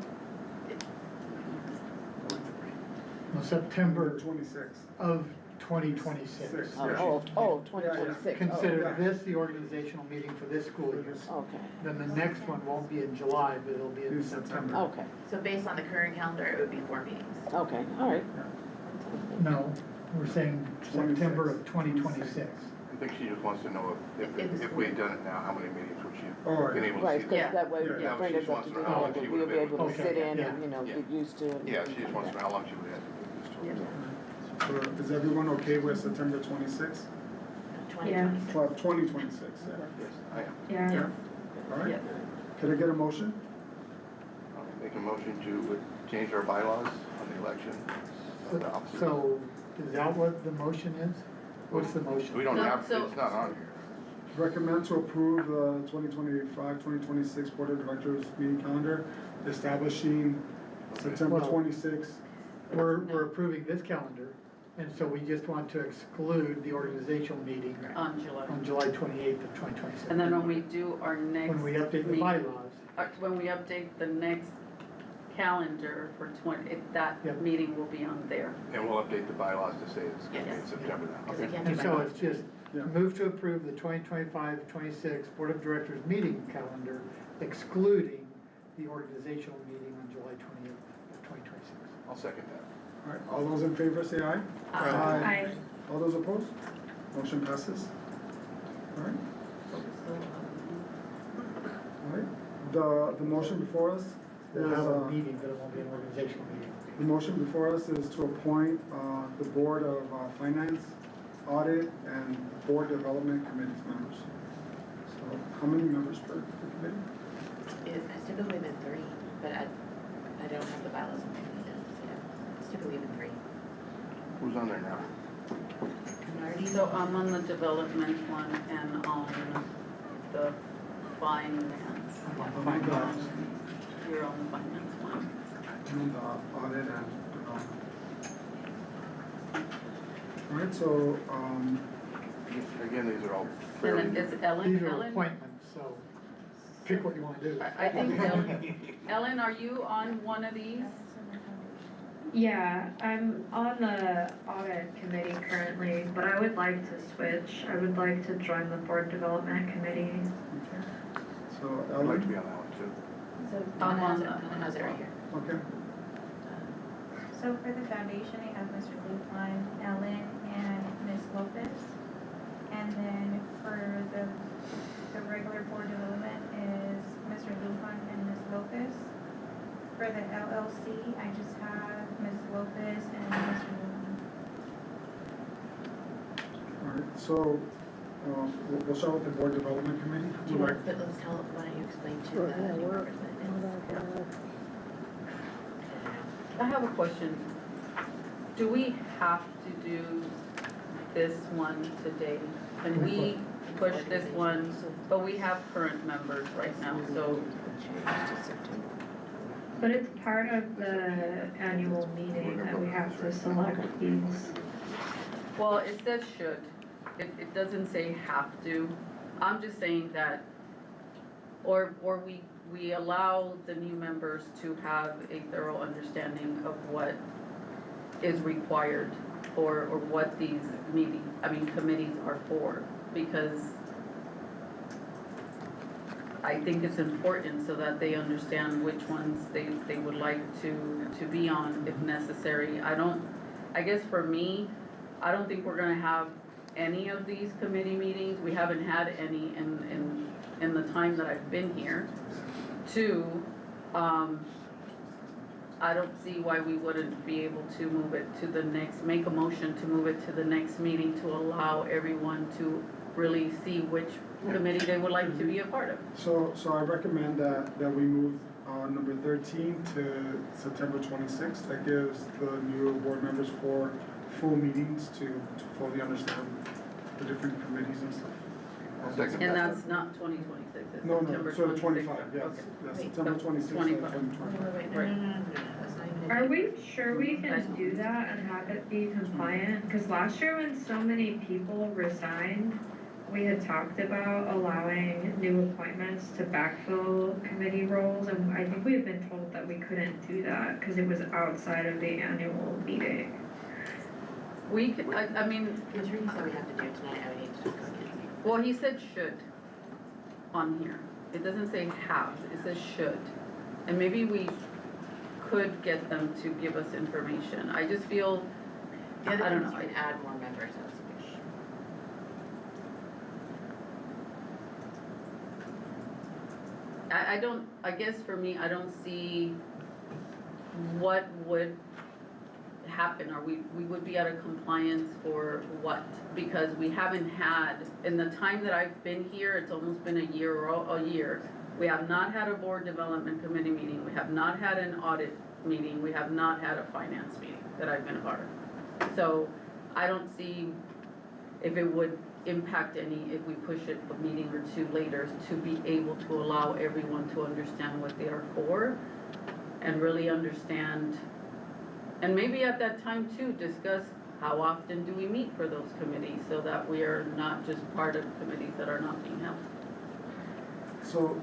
No, September 26th. of 2026. Six. Oh, 2026. Consider this the organizational meeting for this school year. Okay, Then the next one won't be in July, but it'll be in In September. September. okay, So based on the current calendar, it would be 4 meetings. okay, all right. No, we're saying September of 2026. And think she just wants to know if we had done it now, how many meetings would she Oh, have been able to Right, see? because that way, Yeah. bring us up to date, Oh, she we'll be able to Okay. sit in Yeah. and, you know, Yeah. get used to it. Yeah, she just wants to know how long she would have to get used to it. So is everyone okay with September 26th? Yeah. 2026, yeah. Yes, I am. Yeah. All right. Yeah. Can I get a motion? I'll make a motion to change our bylaws on the election of the officers. So, is that what the motion is? What's the motion? We don't No, have, so- it's not on here. Recommend to approve the 2025-2026 Board of Directors meeting calendar, establishing September Well- 26th. We're approving this calendar, and so we just want to exclude the organizational meeting On July. on July 28th of 2026. And then when we do our next. When we update the meeting- bylaws. When we update the next calendar for that Yep. meeting will be on there. And we'll update the bylaws to say it's gonna be in Yes. September now. Because we Okay. can't do And so bylaws. it's just, Yeah. move to approve the 2025-26 Board of Directors meeting calendar, excluding the organizational meeting on July 28th of 2026. I'll second that. All right, all those in favor say aye. Aye. All those opposed? Motion passes. All right, all right. The motion before us is, We'll have a meeting, but it won't be an organizational meeting. the motion before us is to appoint the Board of Finance, Audit, and Board Development Committees members. So how many members per committee? It's typically been 3, but I don't have the bylaws in my hand, so yeah. It's typically been 3. Who's on there now? So I'm on the development one and on the finance. Finance. You're on the finance one. And the audit and development. All right, so, Again, these are all And fairly. then is Ellen, These are Ellen? appointments, so pick what you want to do. I think Ellen, are you on one of these? Yeah, I'm on the audit committee currently, but I would like to switch. I would like to join the board development committee. so I'd like to Ellen, be on that one too. So I'm Donna on has it, that Donna has it right here. okay. So for the foundation, I have Mr. Lupon, Ellen, and Ms. Lopez. And then for the regular board development is Mr. Lupon and Ms. Lopez. For the LLC, I just have Ms. Lopez and Mr. Lupon. All right, so we'll start with the Board Development Committee. Do you want, but let's tell, why don't you explain to the new members what it is? I have a question. Do we have to do this one today? Can we push this one, but we have current members right now, so. But it's part of the annual meeting that we have to select these. Well, it says should. It doesn't say have to. I'm just saying that, or we allow the new members to have a thorough understanding of what is required or what these committees are for, because I think it's important so that they understand which ones they would like to be on if necessary. I guess for me, I don't think we're gonna have any of these committee meetings. We haven't had any in the time that I've been here. 2, I don't see why we wouldn't be able to move it to the next, make a motion to move it to the next meeting to allow everyone to really see which committee they would like to be a part of. So I recommend that we move number 13 to September 26th. That gives the new board members 4 full meetings to fully understand the different committees and stuff. Second. And that's not 2026, it's No, September 26th. so 25, yes, Okay. yes, Wait, September so 26th, 25. 2025. Wait, no, that's not even. Are we sure we can do that and have it be compliant? Because last year when so many people resigned, we had talked about allowing new appointments to backfill committee roles, and I think we had been told that we couldn't do that because it was outside of the annual meeting. We could, I mean, The attorney said we have to do it tonight, I would need to discuss it. well, he said should on here. It doesn't say have, it says should. And maybe we could get them to give us information. I just feel, The other I don't thing is know. you can add more members as you wish. I don't, I guess for me, I don't see what would happen, or we would be out of compliance for what? Because we haven't had, in the time that I've been here, it's almost been a year or a year. We have not had a board development committee meeting, we have not had an audit meeting, we have not had a finance meeting that I've been a part of. So I don't see if it would impact any if we push it a meeting or two later to be able to allow everyone to understand what they are for and really understand, and maybe at that time too, discuss how often do we meet for those committees so that we are not just part of committees that are not being held. So,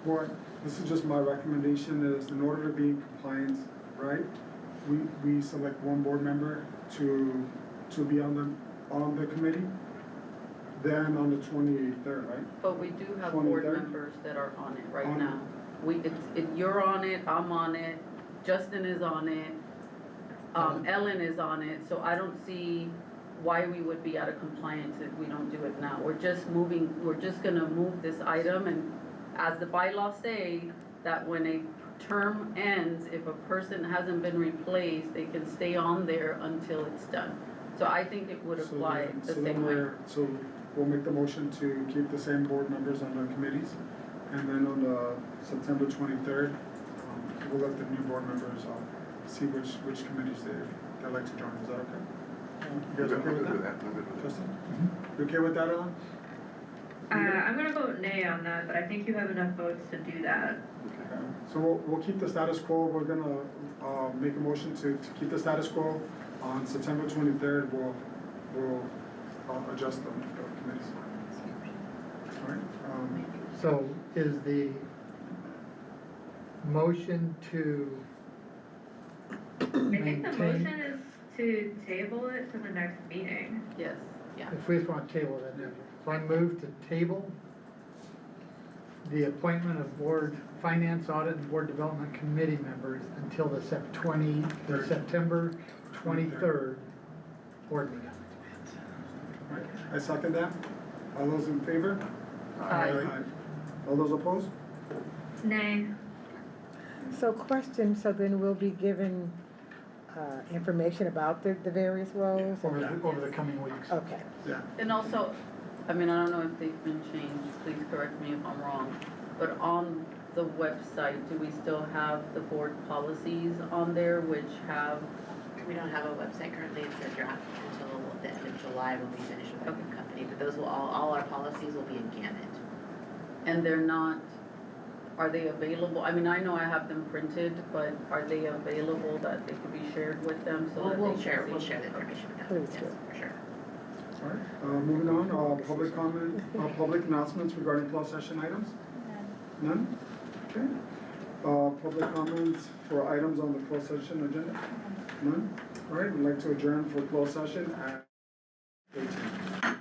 board, this is just my recommendation is in order to be in compliance, right? We select one board member to be on the committee. Then on the 23rd, right? But we do have board 23rd? members that are on it right On- now. You're on it, I'm on it, Justin is on it, Ellen is on it, so I don't see why we would be out of compliance if we don't do it now. We're just gonna move this item, and as the bylaws say, that when a term ends, if a person hasn't been replaced, they can stay on there until it's done. So I think it would apply the same way. So we'll make the motion to keep the same board members on the committees. And then on the September 23rd, we'll let the new board members see which committees they'd like to join. Is that okay? You guys okay with that? I'm good with that. Justin? You okay with that, Ellen? I'm gonna vote nay on that, but I think you have enough votes to do that. Okay. So we'll keep the status quo. We're gonna make a motion to keep the status quo. On September 23rd, we'll adjust the committees. All right. So is the motion to I think the maintain, motion is to table it to the next meeting. Yes, yeah. if we just want to table that, so I move to table the appointment of board finance, audit, and board development committee members until the September 23rd board meeting. All right. I second that. All those in favor? Aye. All those opposed? Nay. So question, so then we'll be given, information about the various roles? Over the coming weeks. Okay. Yeah. And also, I mean, I don't know if they've been changed, please correct me if I'm wrong, but on the website, do we still have the board policies on there which have? We don't have a website currently, it's a draft until the end of July when we finish with our new company, but those will all our policies will be in Gannett. And they're not, are they available? I mean, I know I have them printed, but are they available that they could be shared with them so that they We'll can share see? the information with them, Please yes, do. for sure. All right. Moving on, public comment, public announcements regarding closed session items? None? Okay. Public comments for items on the closed session agenda? None? All right, we'd like to adjourn for closed session at 18.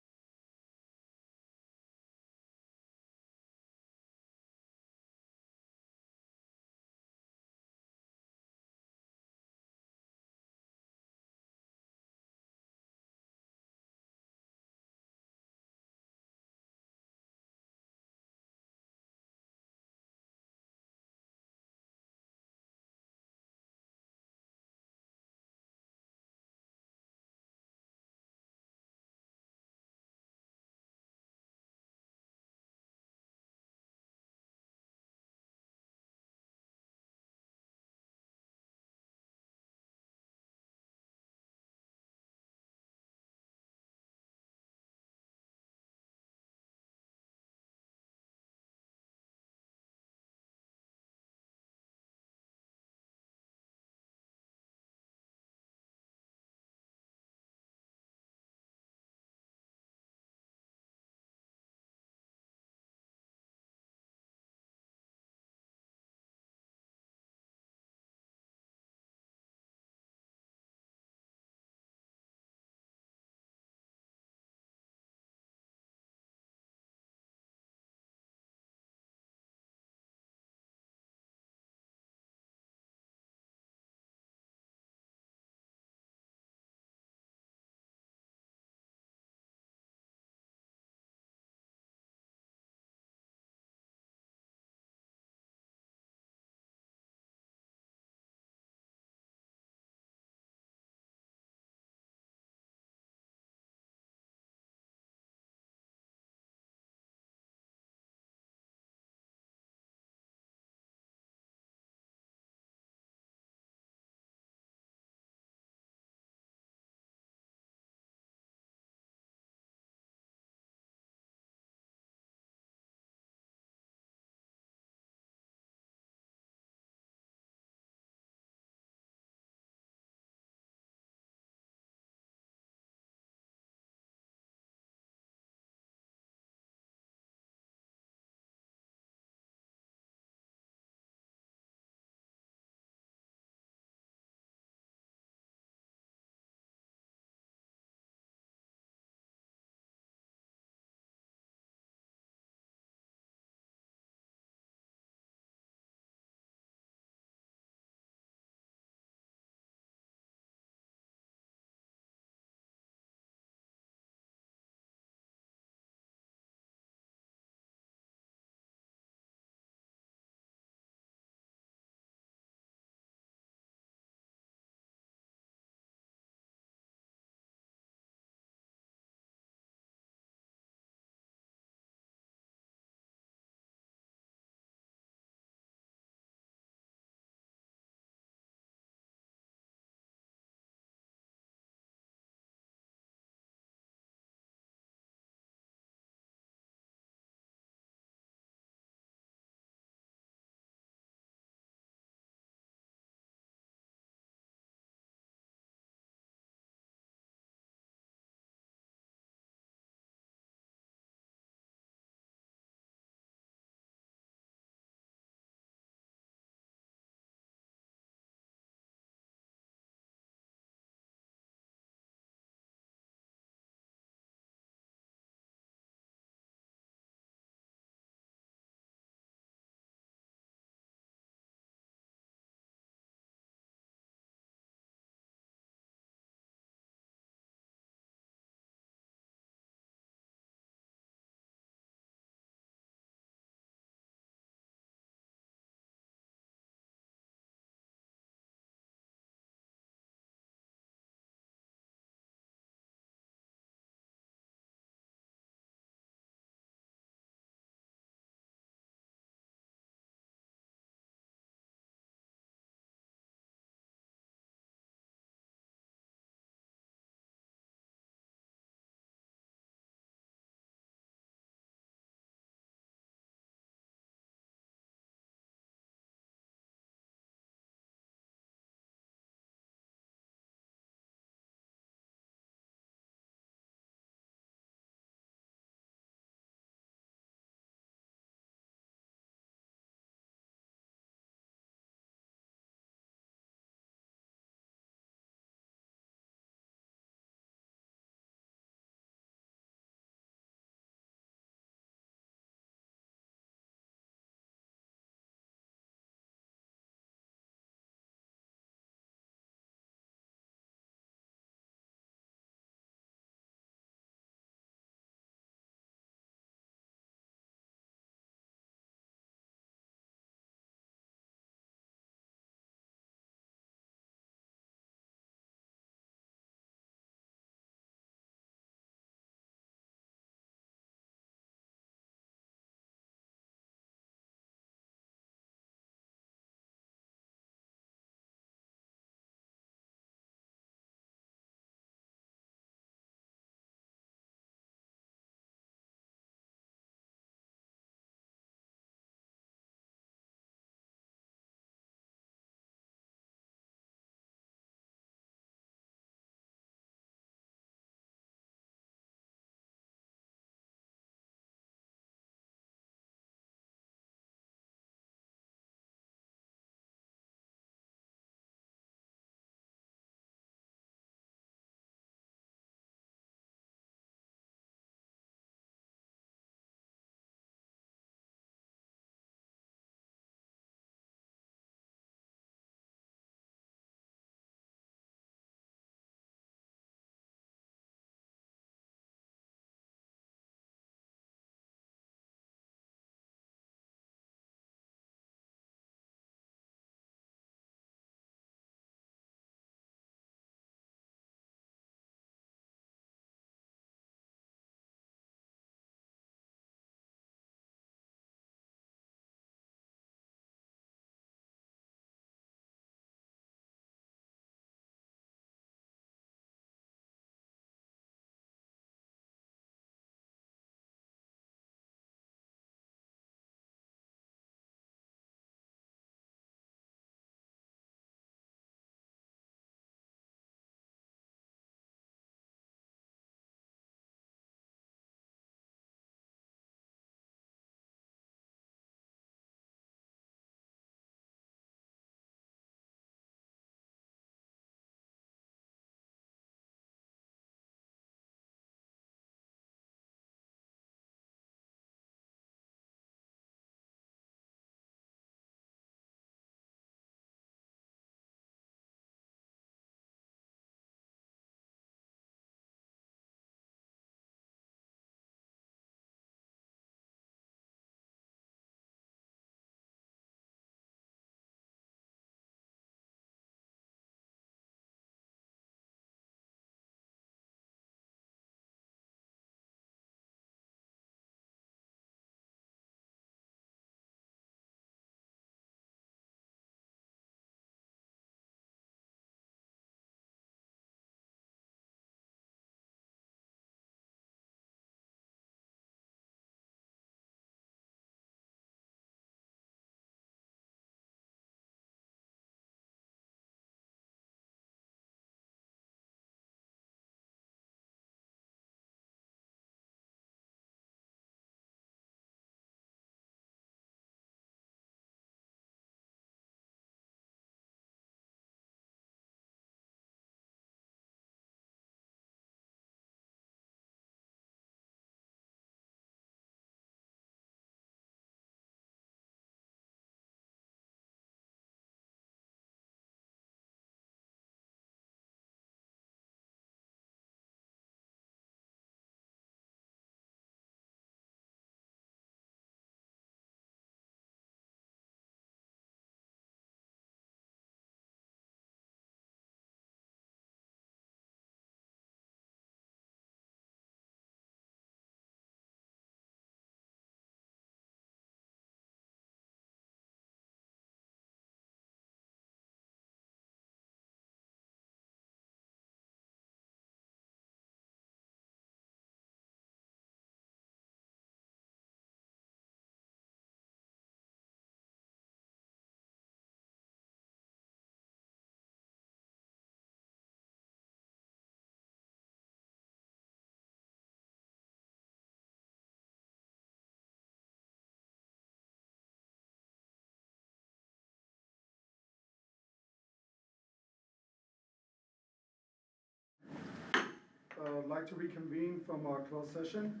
I'd like to reconvene from our closed session.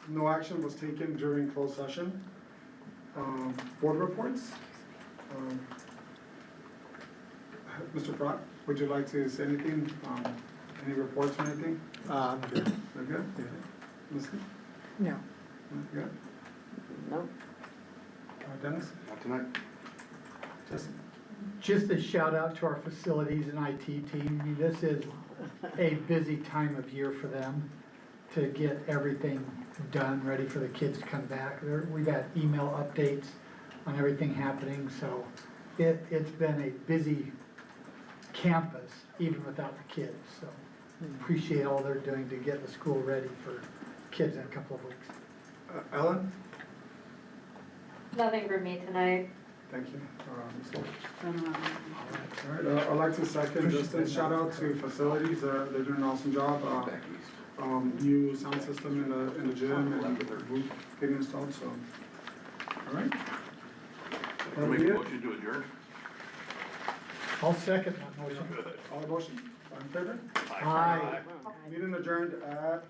No action was taken during closed session. Board reports. Mr. Pratt, would you like to say anything? Any reports or anything? I'm good. You're good? Ms. Lee? No. Good? No. Dennis? Not tonight. Justin? Just a shout out to our facilities and IT team. I mean, this is a busy time of year for them to get everything done, ready for the kids to come back. We've had email updates on everything happening, so it's been a busy campus, even without the kids. So appreciate all they're doing to get the school ready for kids in a couple of weeks. Ellen? Nothing for me tonight. Thank you. Ms. Lopez? All right, I'd like to second Justin. Shout out to facilities. They're doing an awesome job. New sound system in the gym and the roof getting installed, so. All right. I'll make a motion to adjourn. I'll second that motion. All motion, all in favor? Aye. Meeting adjourned at